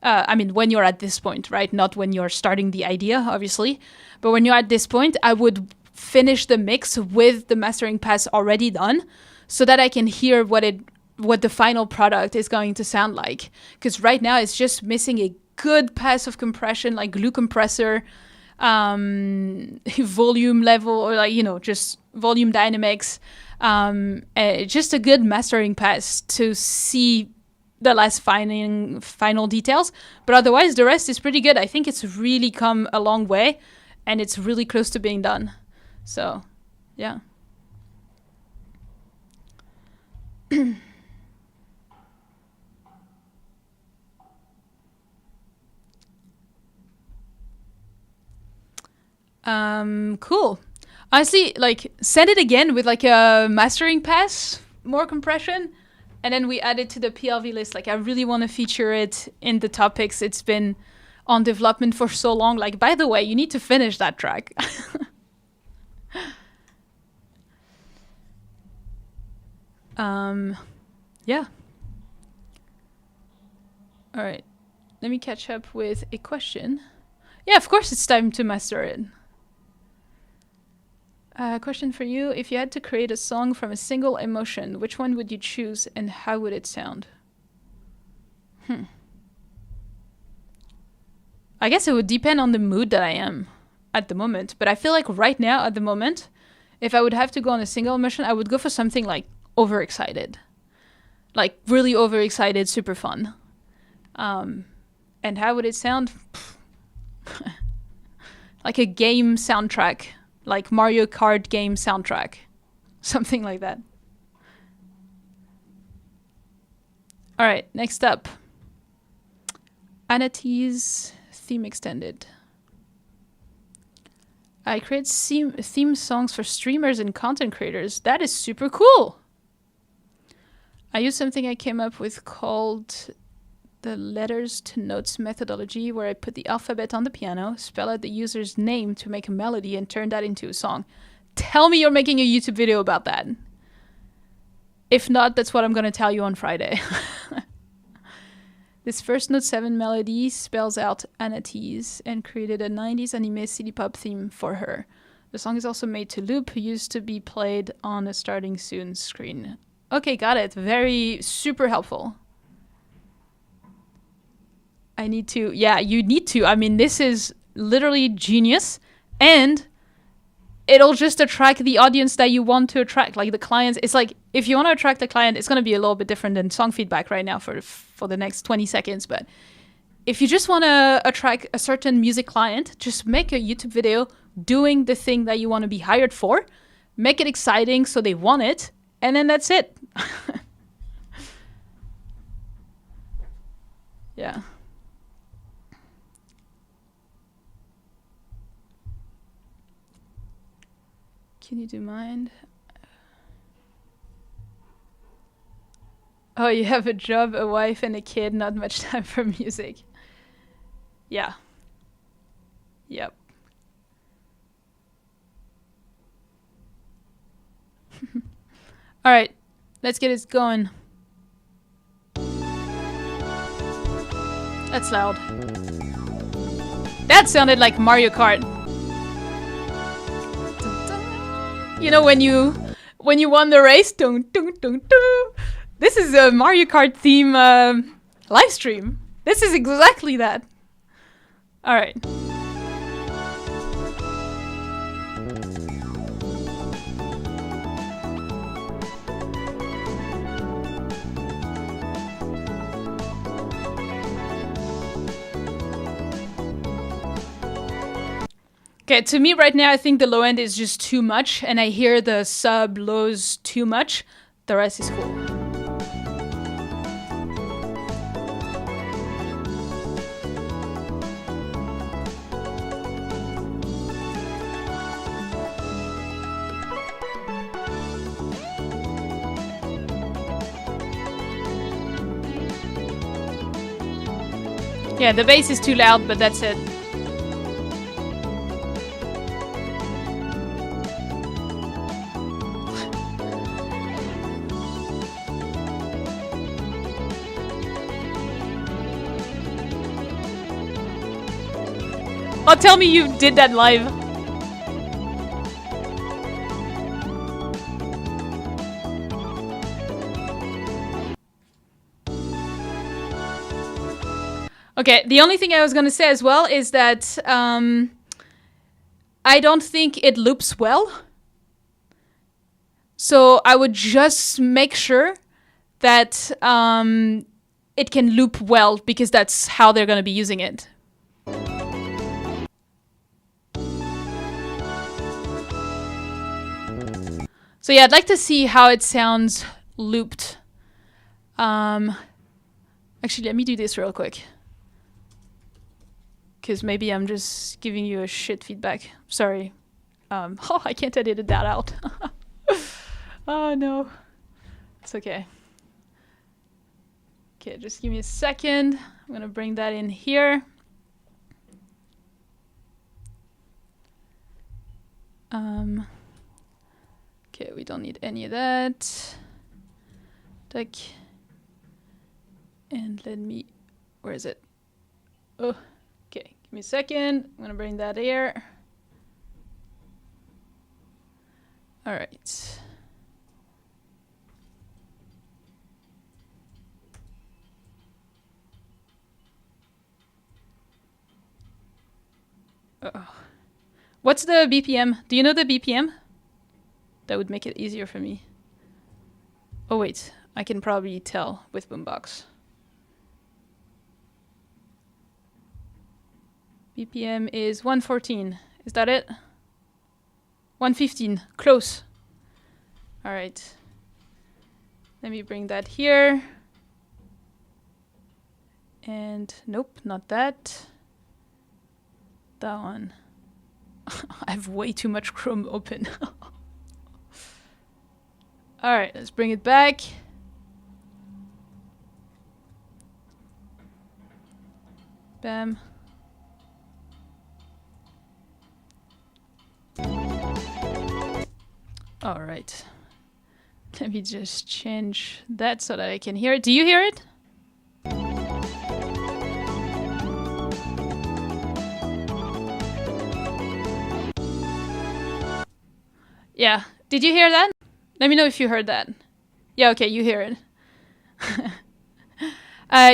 when you're at this point, right? Not when you're starting the idea, obviously. But when you're at this point, I would finish the mix with the mastering pass already done so that I can hear what the final product is going to sound like. Because right now it's just missing a good pass of compression, like glue compressor, volume level, or just volume dynamics. Just a good mastering pass to see the last final details, but otherwise the rest is pretty good. I think it's really come a long way and it's really close to being done. So, yeah. Cool. Honestly, like send it again with like a mastering pass, more compression. And then we add it to the PLV list. Like I really want to feature it in the topics. It's been on development for so long. Like, by the way, you need to finish that track. Yeah. All right. Let me catch up with a question. Yeah, of course it's time to master it. Question for you. If you had to create a song from a single emotion, which one would you choose and how would it sound? I guess it would depend on the mood that I am at the moment. But I feel like right now, at the moment, if I would have to go on a single emotion, I would go for something like overexcited. Like really overexcited, super fun. And how would it sound? Like a game soundtrack. Like Mario Kart game soundtrack. Something like that. Alright, next up. Anatee's theme extended. I create theme songs for streamers and content creators. That is super cool. I use something I came up with called the letters to notes methodology, where I put the alphabet on the piano, spell out the user's name to make a melody, and turn that into a song. Tell me you're making a YouTube video about that. If not, that's what I'm going to tell you on Friday. This first note 7 melody spells out Anatees and created a 90s anime city pop theme for her. The song is also made to loop, used to be played on a starting soon screen. Okay, got it. Very super helpful. I need to, yeah, you need to. I mean, this is literally genius, and it'll just attract the audience that you want to attract, like the clients. It's like, if you want to attract a client, it's going to be a little bit different than song feedback right now for the next 20 seconds. But if you just want to attract a certain music client, just make a YouTube video doing the thing that you want to be hired for. Make it exciting so they want it, and then that's it. Yeah. Can you do mine? Oh, you have a job, a wife, and a kid, not much time for music. Yeah. Yep. All right, let's get it going. That's loud. That sounded like Mario Kart. You know, when you won the race, dun, dun, dun, dun. This is a Mario Kart theme live stream. This is exactly that. All right. Okay, to me right now, I think the low end is just too much, and I hear the sub lows too much. The rest is cool. Yeah, the bass is too loud, but that's it. Oh, tell me you did that live. Okay, the only thing I was gonna say as well is that I don't think it loops well. So I would just make sure that it can loop well, because that's how they're gonna be using it. So yeah, I'd like to see how it sounds looped. Actually, let me do this real quick. Because maybe I'm just giving you a shit feedback. Sorry. Oh, I can't edit that out. Oh, no. It's okay. Okay, just give me a second. I'm going to bring that in here. Okay, we don't need any of that. Like, and let me, where is it? Oh, okay, give me a second. I'm gonna bring that here. All right. Uh-oh. What's the BPM? Do you know the BPM? That would make it easier for me. Oh wait, I can probably tell with Boombox. BPM is 114. Is that it? 115. Close. All right. Let me bring that here. And nope, not that. That one. I have way too much Chrome open. All right, let's bring it back. Bam. All right. Let me just change that so that I can hear it. Do you hear it? Yeah. Did you hear that? Let me know if you heard that. Yeah, okay, you hear it.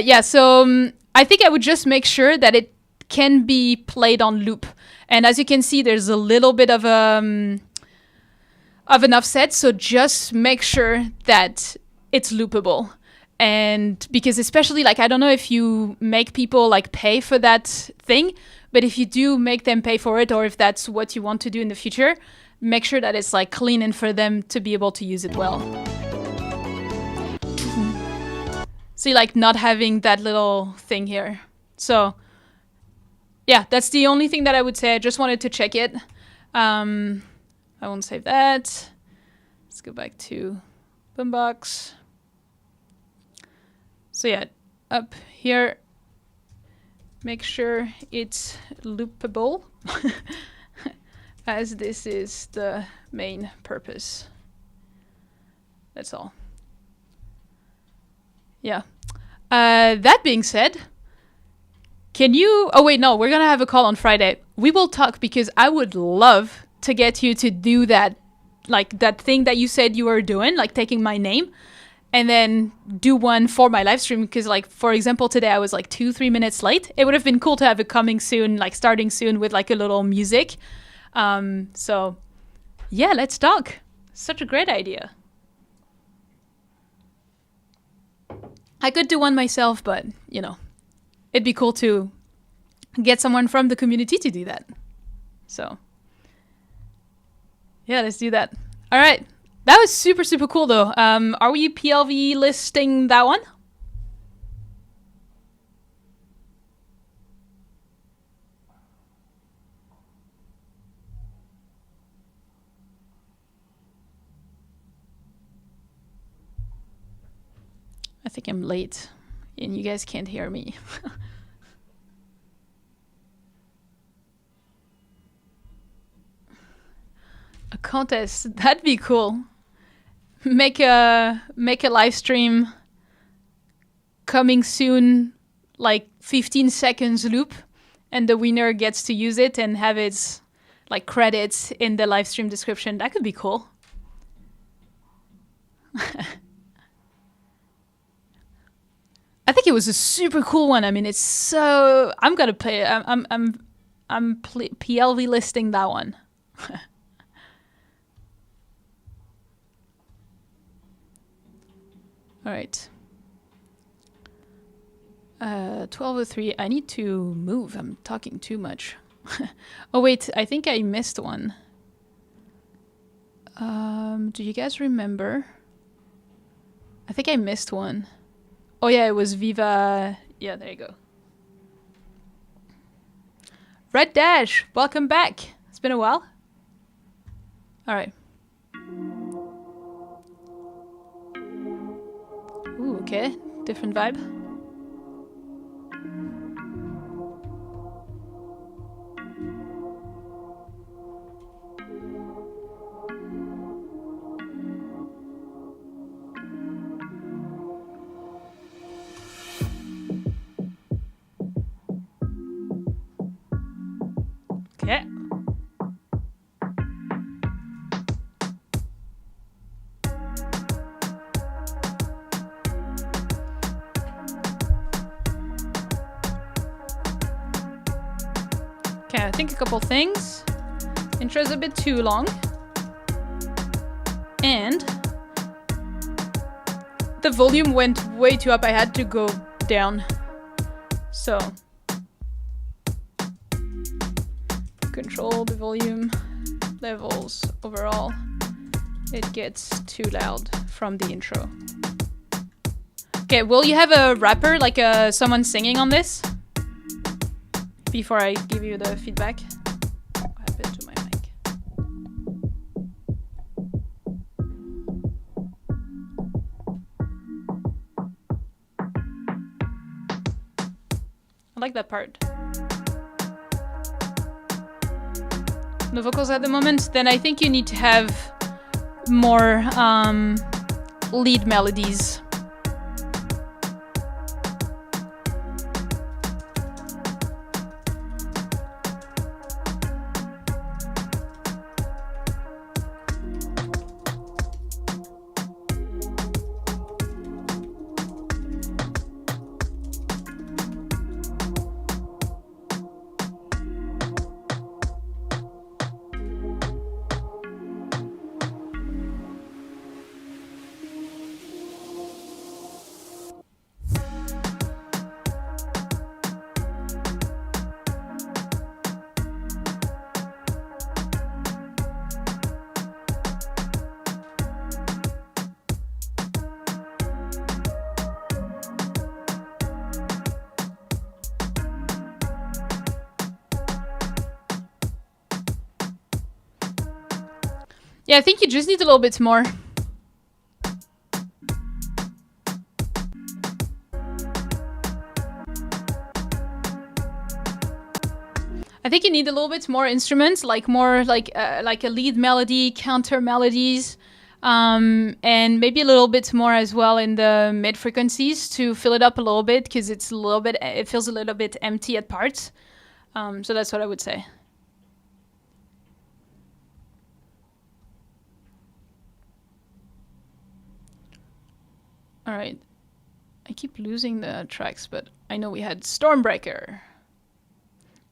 Yeah, so I think I would just make sure that it can be played on loop. And as you can see, there's a little bit of an offset, so just make sure that it's loopable. And because especially, like, I don't know if you make people like pay for that thing, but if you do make them pay for it, or if that's what you want to do in the future, make sure that it's like clean and for them to be able to use it well. See, like not having that little thing here. So yeah, that's the only thing that I would say. I just wanted to check it. I won't save that. Let's go back to Boombox. So yeah, up here, make sure it's loopable, as this is the main purpose. That's all. Yeah. That being said, can you... Oh wait, no, we're gonna have a call on Friday. We will talk because I would love to get you to do that, like that thing that you said you were doing, like taking my name and then do one for my live stream. Because like, for example, today I was like 2-3 minutes late. It would have been cool to have it coming soon, like starting soon with like a little music. So yeah, let's talk. Such a great idea. I could do one myself, but you know, it'd be cool to get someone from the community to do that. So yeah, let's do that. All right. That was super, super cool though. Are we PLV listing that one? I think I'm late and you guys can't hear me. A contest, that'd be cool. Make a live stream coming soon, like 15 seconds loop, and the winner gets to use it and have its like credits in the live stream description. That could be cool. I think it was a super cool one. I mean, it's so... I'm gonna play it. I'm PLV listing that one. All right. 12:03. I need to move. I'm talking too much. Oh wait, I think I missed one. Do you guys remember? I think I missed one. Oh yeah, it was Viva. Yeah, there you go. Red Dash, welcome back. It's been a while. All right. Ooh, okay. Different vibe. Yeah, I think a couple things. Intro's a bit too long. And the volume went way too up. I had to go down. So control the volume levels overall. It gets too loud from the intro. Okay, will you have a rapper, like someone singing on this? Before I give you the feedback. What happened to my mic? I like that part. No vocals at the moment, then I think you need to have more lead melodies. Yeah, I think you just need a little bit more. I think you need a little bit more instruments, like more like a lead melody, counter melodies, and maybe a little bit more as well in the mid frequencies to fill it up a little bit, because it feels a little bit empty at parts. So that's what I would say. All right, I keep losing the tracks, but I know we had Stormbreaker.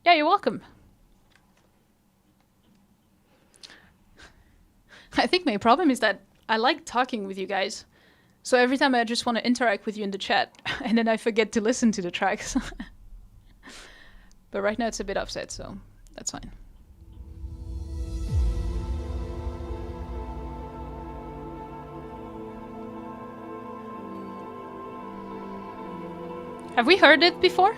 Yeah, you're welcome. I think my problem is that I like talking with you guys. So every time I just want to interact with you in the chat, and then I forget to listen to the tracks. But right now it's a bit upset, so that's fine. Have we heard it before?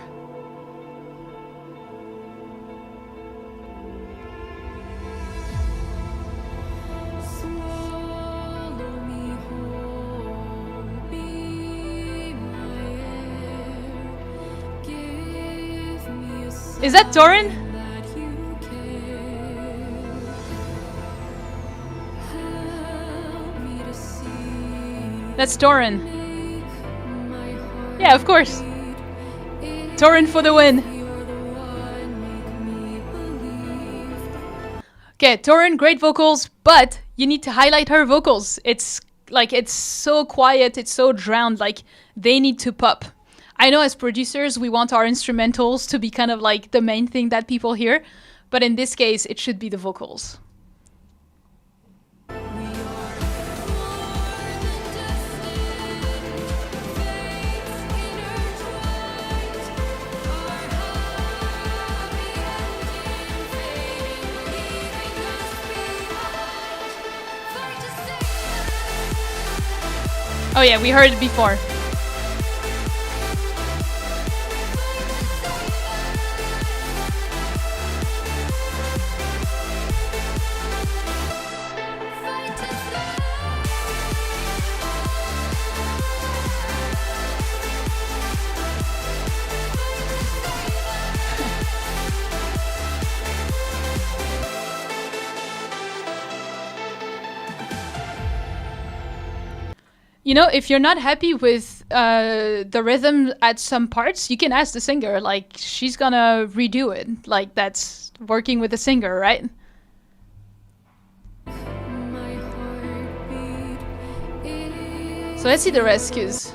Is that Doran? That's Doran. Yeah, of course. Doran for the win. Okay, Doran, great vocals, but you need to highlight her vocals. It's so quiet, it's so drowned, like they need to pop. I know as producers, we want our instrumentals to be kind of like the main thing that people hear, but in this case, it should be the vocals. Oh yeah, we heard it before. You know, if you're not happy with the rhythm at some parts, you can ask the singer. Like, she's gonna redo it. Like, that's working with the singer, right? So let's see the rest, cause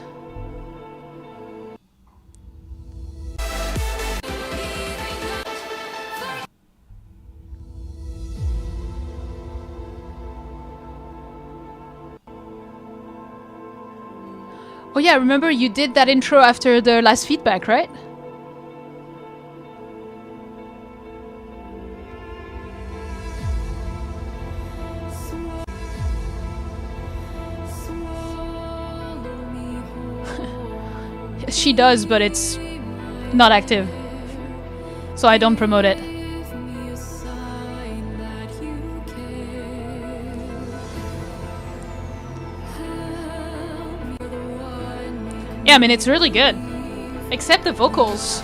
Oh yeah, remember you did that intro after the last feedback, right? She does, but it's not active. So I don't promote it. Yeah, I mean, it's really good. Except the vocals.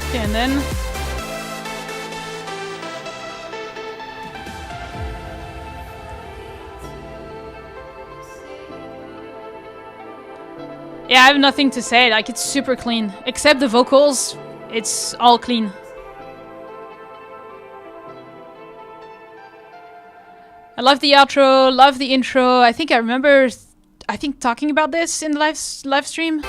Okay, and then... yeah, I have nothing to say. Like, it's super clean. Except the vocals, it's all clean. I love the outro, love the intro. I think I remember, talking about this in the live stream.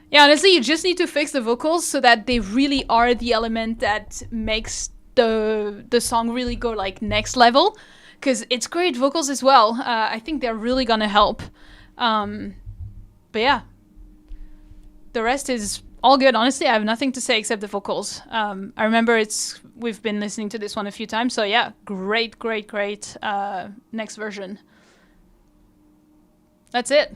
Yeah, honestly, you just need to fix the vocals so that they really are the element that makes the song really go like next level. Because it's great vocals as well. I think they're really gonna help. But yeah, the rest is all good. Honestly, I have nothing to say except the vocals. I remember we've been listening to this one a few times. So yeah, great next version. That's it.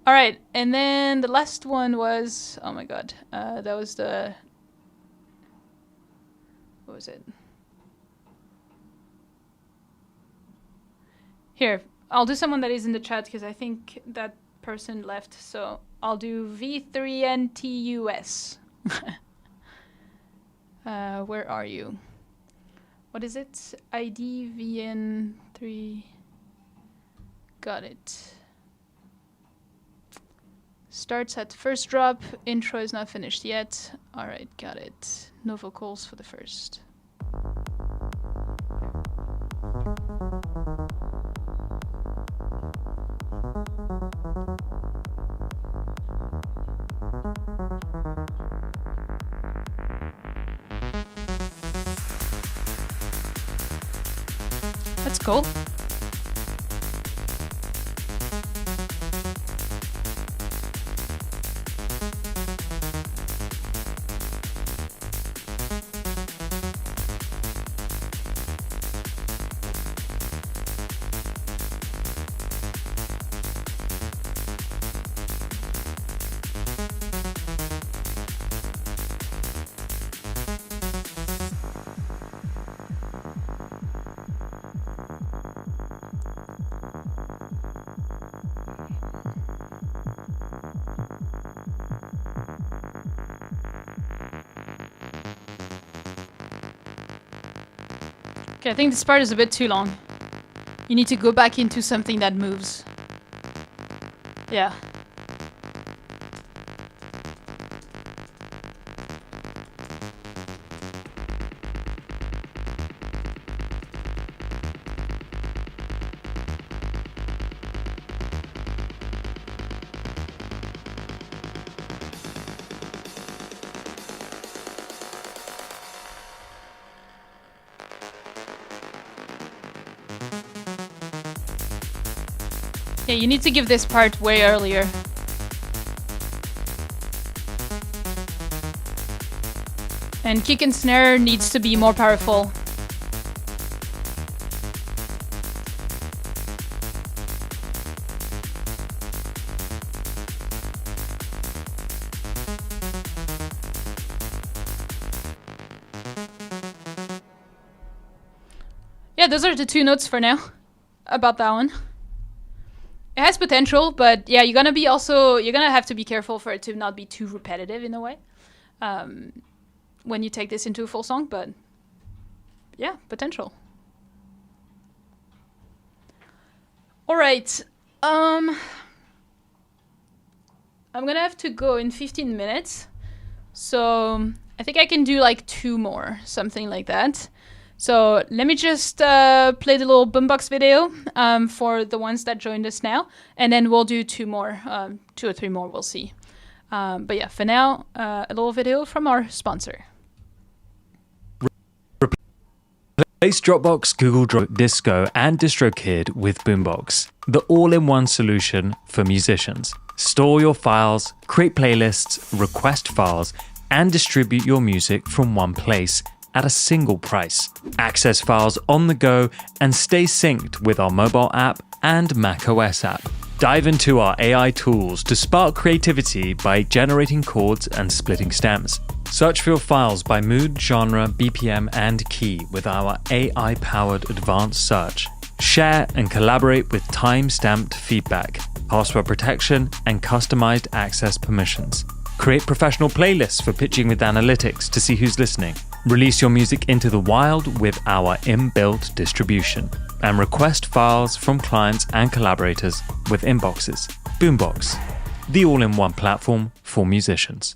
All right, and then the last one was, oh my god, that was the, what was it? Here, I'll do someone that is in the chat because I think that person left, so I'll do V3NTUS. Where are you? What is it? ID VN3. Got it. Starts at first drop. Intro is not finished yet. Alright, got it. No vocals for the first. That's cool. Okay, I think this part is a bit too long. You need to go back into something that moves. Yeah. Yeah, you need to give this part way earlier. And kick and snare needs to be more powerful. yeah, those are the two notes for now about that one. It has potential, but yeah, you're gonna have to be careful for it to not be too repetitive in a way when you take this into a full song. But yeah, potential. All right. I'm gonna have to go in 15 minutes, so I think I can do like 2 more, something like that. So let me just play the little Boombox video for the ones that joined us now, and then we'll do 2 more, 2 or 3 more, we'll see. But yeah, for now, a little video from our sponsor. Replace Dropbox, Google Drive, Disco, and DistroKid with Boombox, the all-in-one solution for musicians. Store your files, create playlists, request files, and distribute your music from one place at a single price. Access files on the go and stay synced with our mobile app and macOS app. Dive into our AI tools to spark creativity by generating chords and splitting stems. Search for your files by mood, genre, BPM, and key with our AI-powered advanced search. Share and collaborate with time-stamped feedback, password protection, and customized access permissions. Create professional playlists for pitching with analytics to see who's listening. Release your music into the wild with our inbuilt distribution. And request files from clients and collaborators with inboxes. Boombox, the all-in-one platform for musicians.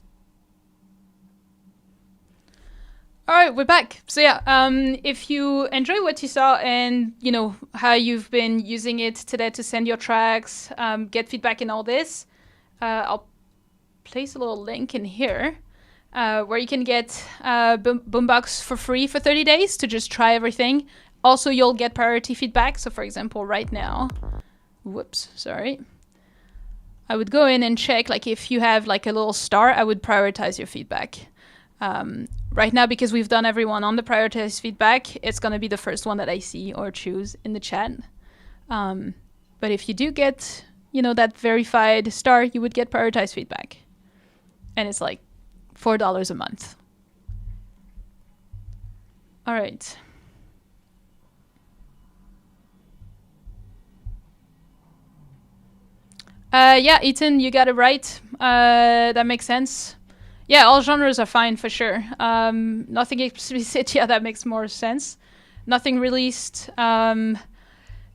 All right, we're back. So yeah, if you enjoy what you saw and you know how you've been using it today to send your tracks, get feedback and all this, I'll place a little link in here where you can get Boombox for free for 30 days to just try everything. Also, you'll get priority feedback. So for example, right now, I would go in and check, like if you have like a little star, I would prioritize your feedback. Right now, because we've done everyone on the prioritized feedback, it's going to be the first one that I see or choose in the chat. But if you do get, you know, that verified star, you would get prioritized feedback. And it's like $4 a month. All right. Yeah, Ethan, you got it right. That makes sense. Yeah, all genres are fine for sure. Nothing explicit, yeah, that makes more sense. Nothing released. No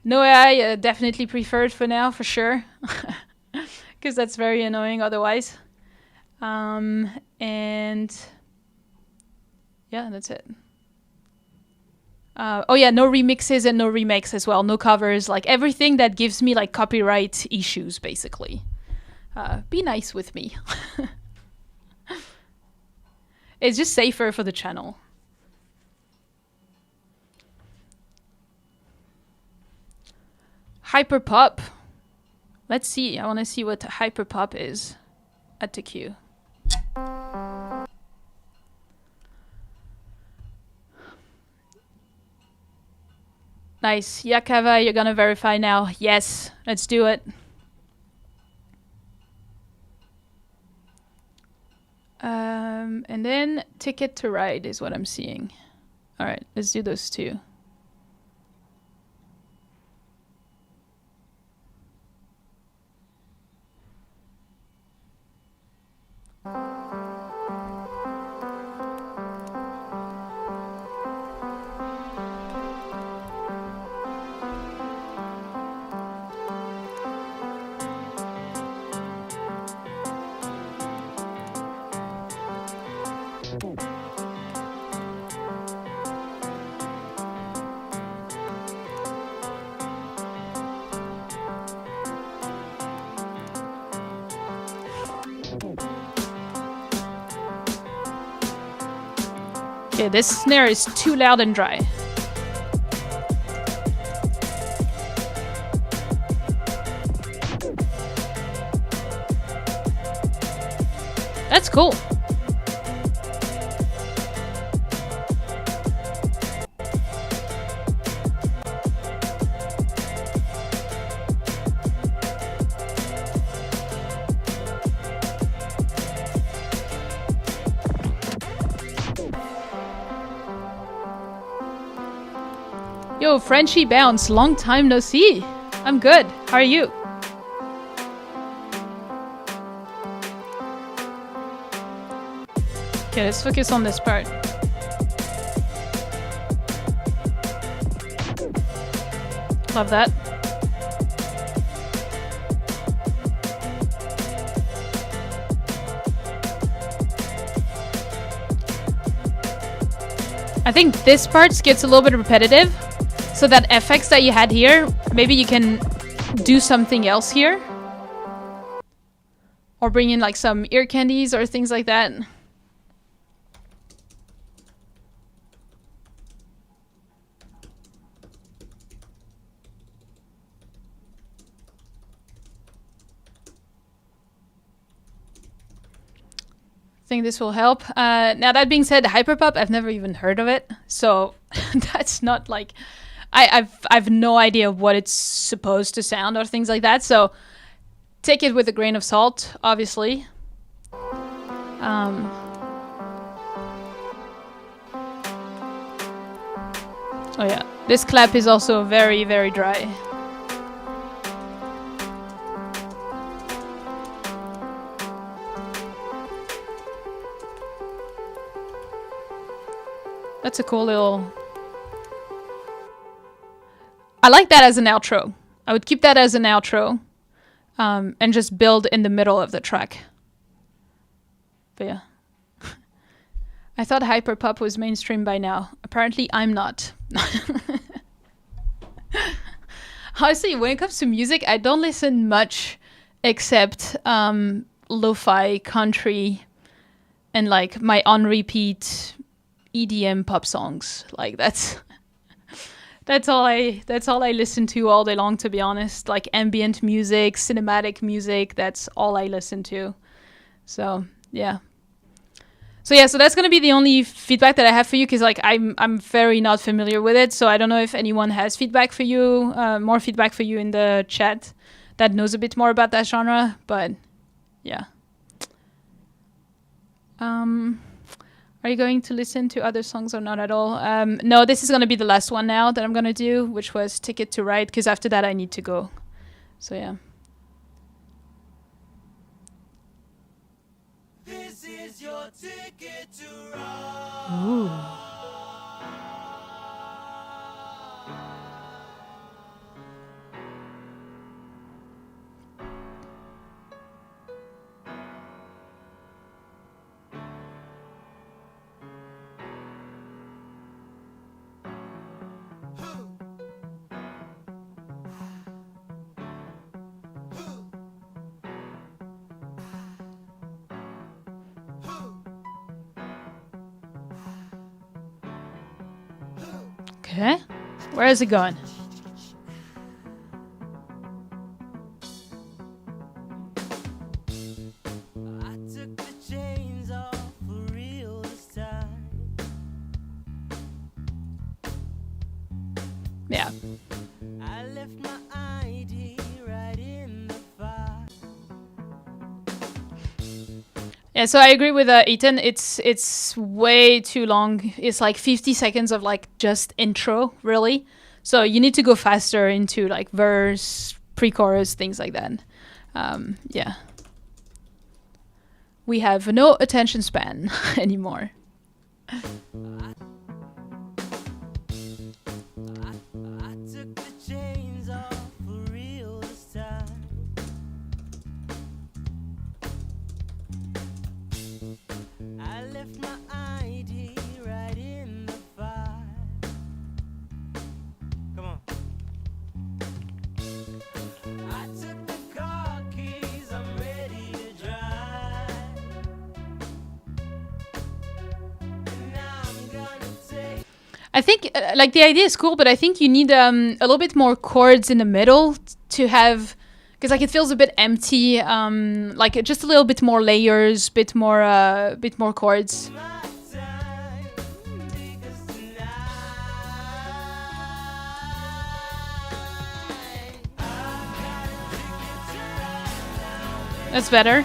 AI, definitely preferred for now, for sure. Because that's very annoying otherwise. And yeah, that's it. Oh yeah, no remixes and no remakes as well. No covers, like everything that gives me like copyright issues, basically. Be nice with me. It's just safer for the channel. Hyperpop. Let's see. I want to see what hyperpop is at the queue. Nice. Yakava, you're gonna verify now. Yes, let's do it. And then Ticket to Ride is what I'm seeing. All right, let's do those two. Okay, this snare is too loud and dry. That's cool. Yo, Frenchie Bounce, long time no see. I'm good. How are you? Okay, let's focus on this part. Love that. I think this part gets a little bit repetitive, so that effects that you had here, maybe you can do something else here. Or bring in like some ear candies or things like that. Think this will help. Now that being said, hyperpop, I've never even heard of it, so that's not like I've no idea what it's supposed to sound or things like that. So take it with a grain of salt, obviously. Oh yeah, this clap is also very, very dry. That's a cool little... I like that as an outro. I would keep that as an outro. And just build in the middle of the track. But yeah. I thought hyperpop was mainstream by now. Apparently I'm not. Honestly, when it comes to music, I don't listen much except lo-fi, country, and like my on-repeat EDM pop songs. Like that's all I listen to all day long, to be honest. Like ambient music, cinematic music, that's all I listen to. So yeah. So that's gonna be the only feedback that I have for you, because like I'm very not familiar with it. So I don't know if anyone has feedback for you, more feedback for you in the chat that knows a bit more about that genre. But yeah. Are you going to listen to other songs or not at all? No, this is going to be the last one now that I'm going to do, which was Ticket to Ride, because after that I need to go. So yeah. This is your ticket to ride. Ooh. Okay, where is it going? I took the chains off for real this time. Yeah. I left my ID right in the fire. Yeah, so I agree with Ethan. It's way too long. It's like 50 seconds of like just intro, really. So you need to go faster into like verse, pre-chorus, things like that. Yeah. We have no attention span anymore. I took the chains off for real this time. I left my ID right in the fire. Come on. I took the car keys, I'm ready to drive. And now I'm gonna take. I think like the idea is cool, but I think you need a little bit more chords in the middle to have, because like it feels a bit empty. Like just a little bit more layers, bit more chords. My time, because tonight That's better.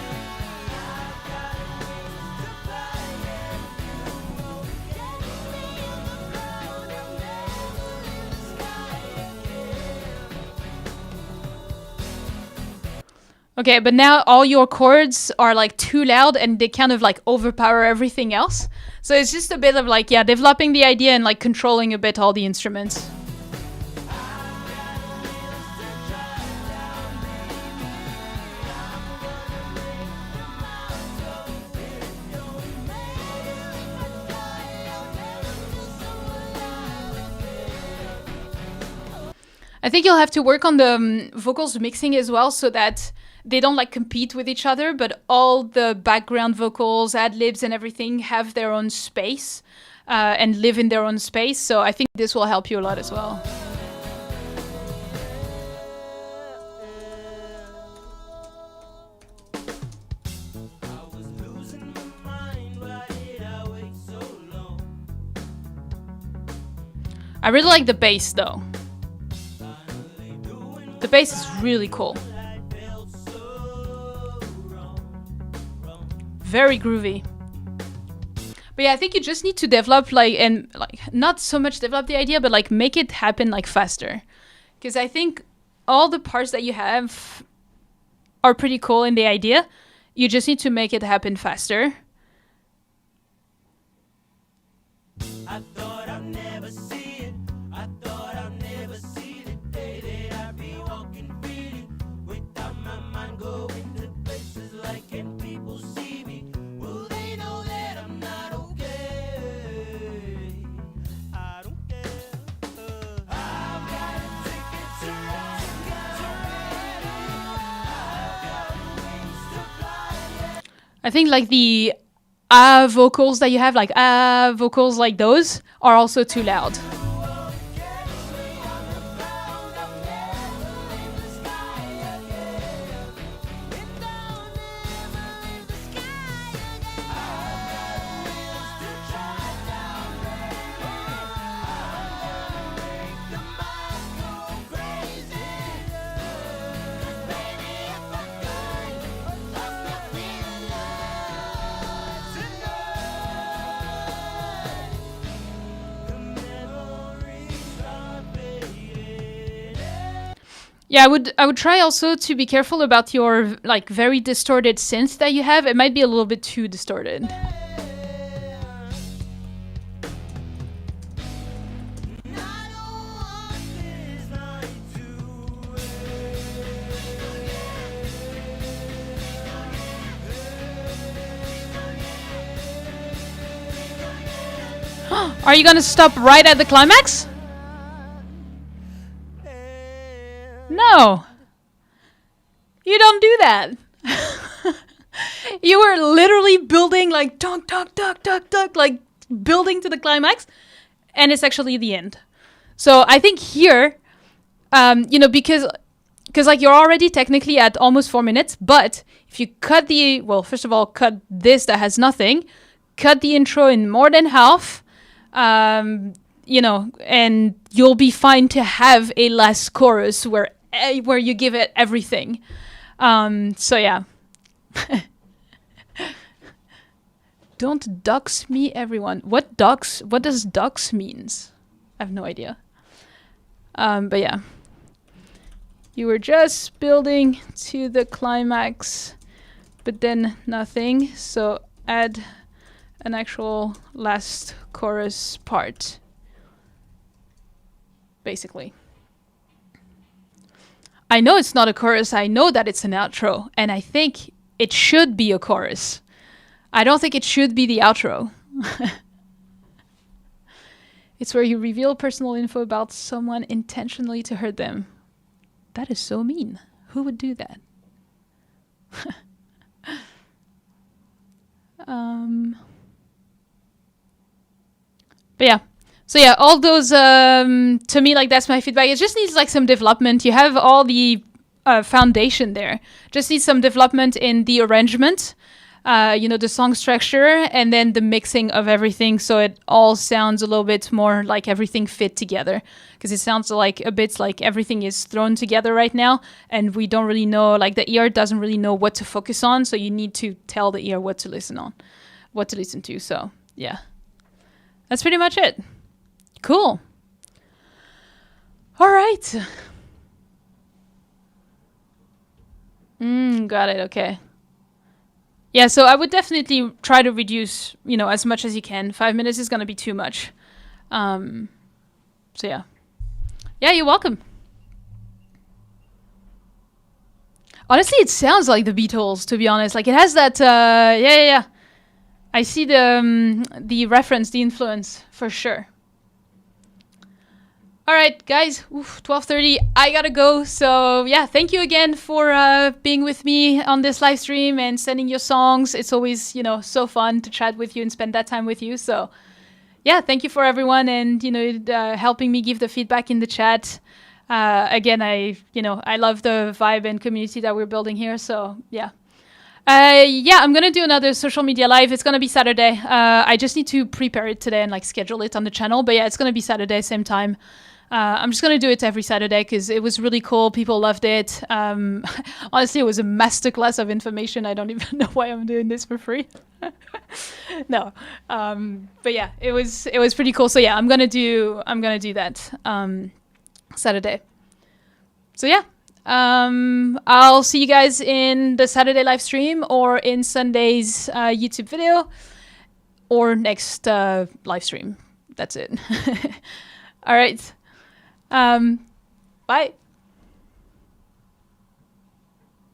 Okay, but now all your chords are like too loud and they kind of like overpower everything else. So it's just a bit of like, yeah, developing the idea and like controlling a bit all the instruments. I think you'll have to work on the vocals mixing as well so that they don't like compete with each other, but all the background vocals, ad-libs and everything have their own space and live in their own space. So I think this will help you a lot as well. I really like the bass though. The bass is really cool. Very groovy. But yeah, I think you just need to develop not so much develop the idea, but like make it happen like faster. Because I think all the parts that you have are pretty cool in the idea. You just need to make it happen faster. I thought I'd never see it. I thought I'd never see the day that I'd be walking freely without my mind going to places like, can people see me? Will they know that I'm not okay? I don't care. I've got a ticket to ride. I've got wings to fly. I think like the vocals that you have, like vocals like those, are also too loud. Yeah, I would try also to be careful about your like very distorted synth that you have. It might be a little bit too distorted. Are you gonna stop right at the climax? No, you don't do that. You were literally building like dunk, dunk, dunk, dunk, dunk, like building to the climax, and it's actually the end. So I think here, because like you're already technically at almost 4 minutes, but if you cut first of all, cut this that has nothing, cut the intro in more than half, and you'll be fine to have a last chorus where you give it everything. So yeah. Don't dox me, everyone. What does dox means? I have no idea. But yeah. You were just building to the climax, but then nothing. So add an actual last chorus part. Basically. I know it's not a chorus, I know that it's an outro, and I think it should be a chorus. I don't think it should be the outro. It's where you reveal personal info about someone intentionally to hurt them. That is so mean. Who would do that? But yeah. So yeah, all those, to me, like, that's my feedback. It just needs, like, some development. You have all the foundation there. Just needs some development in the arrangement, the song structure, and then the mixing of everything so it all sounds a little bit more like everything fit together. Because it sounds like a bit like everything is thrown together right now, and we don't really know, like, the ear doesn't really know what to focus on, so you need to tell the ear what to listen to. So, yeah. That's pretty much it. Cool. All right. Got it. Okay. Yeah, so I would definitely try to reduce, as much as you can. 5 minutes is gonna be too much. So yeah. Yeah, you're welcome. Honestly, it sounds like the Beatles, to be honest. Like, it has that, yeah. I see the reference, the influence, for sure. All right, guys, 12:30, I gotta go. So yeah, thank you again for being with me on this live stream and sending your songs. It's always, so fun to chat with you and spend that time with you. So yeah, thank you for everyone and, helping me give the feedback in the chat. Again, I love the vibe and community that we're building here. So yeah. I'm gonna do another social media live. It's gonna be Saturday. I just need to prepare it today and schedule it on the channel. But yeah, it's gonna be Saturday, same time. I'm just gonna do it every Saturday because it was really cool. People loved it. Honestly, it was a masterclass of information. I don't even know why I'm doing this for free. No, but yeah, it was pretty cool. So yeah, I'm gonna do that Saturday. So yeah. I'll see you guys in the Saturday live stream or in Sunday's YouTube video or next live stream. That's it. All right. Bye.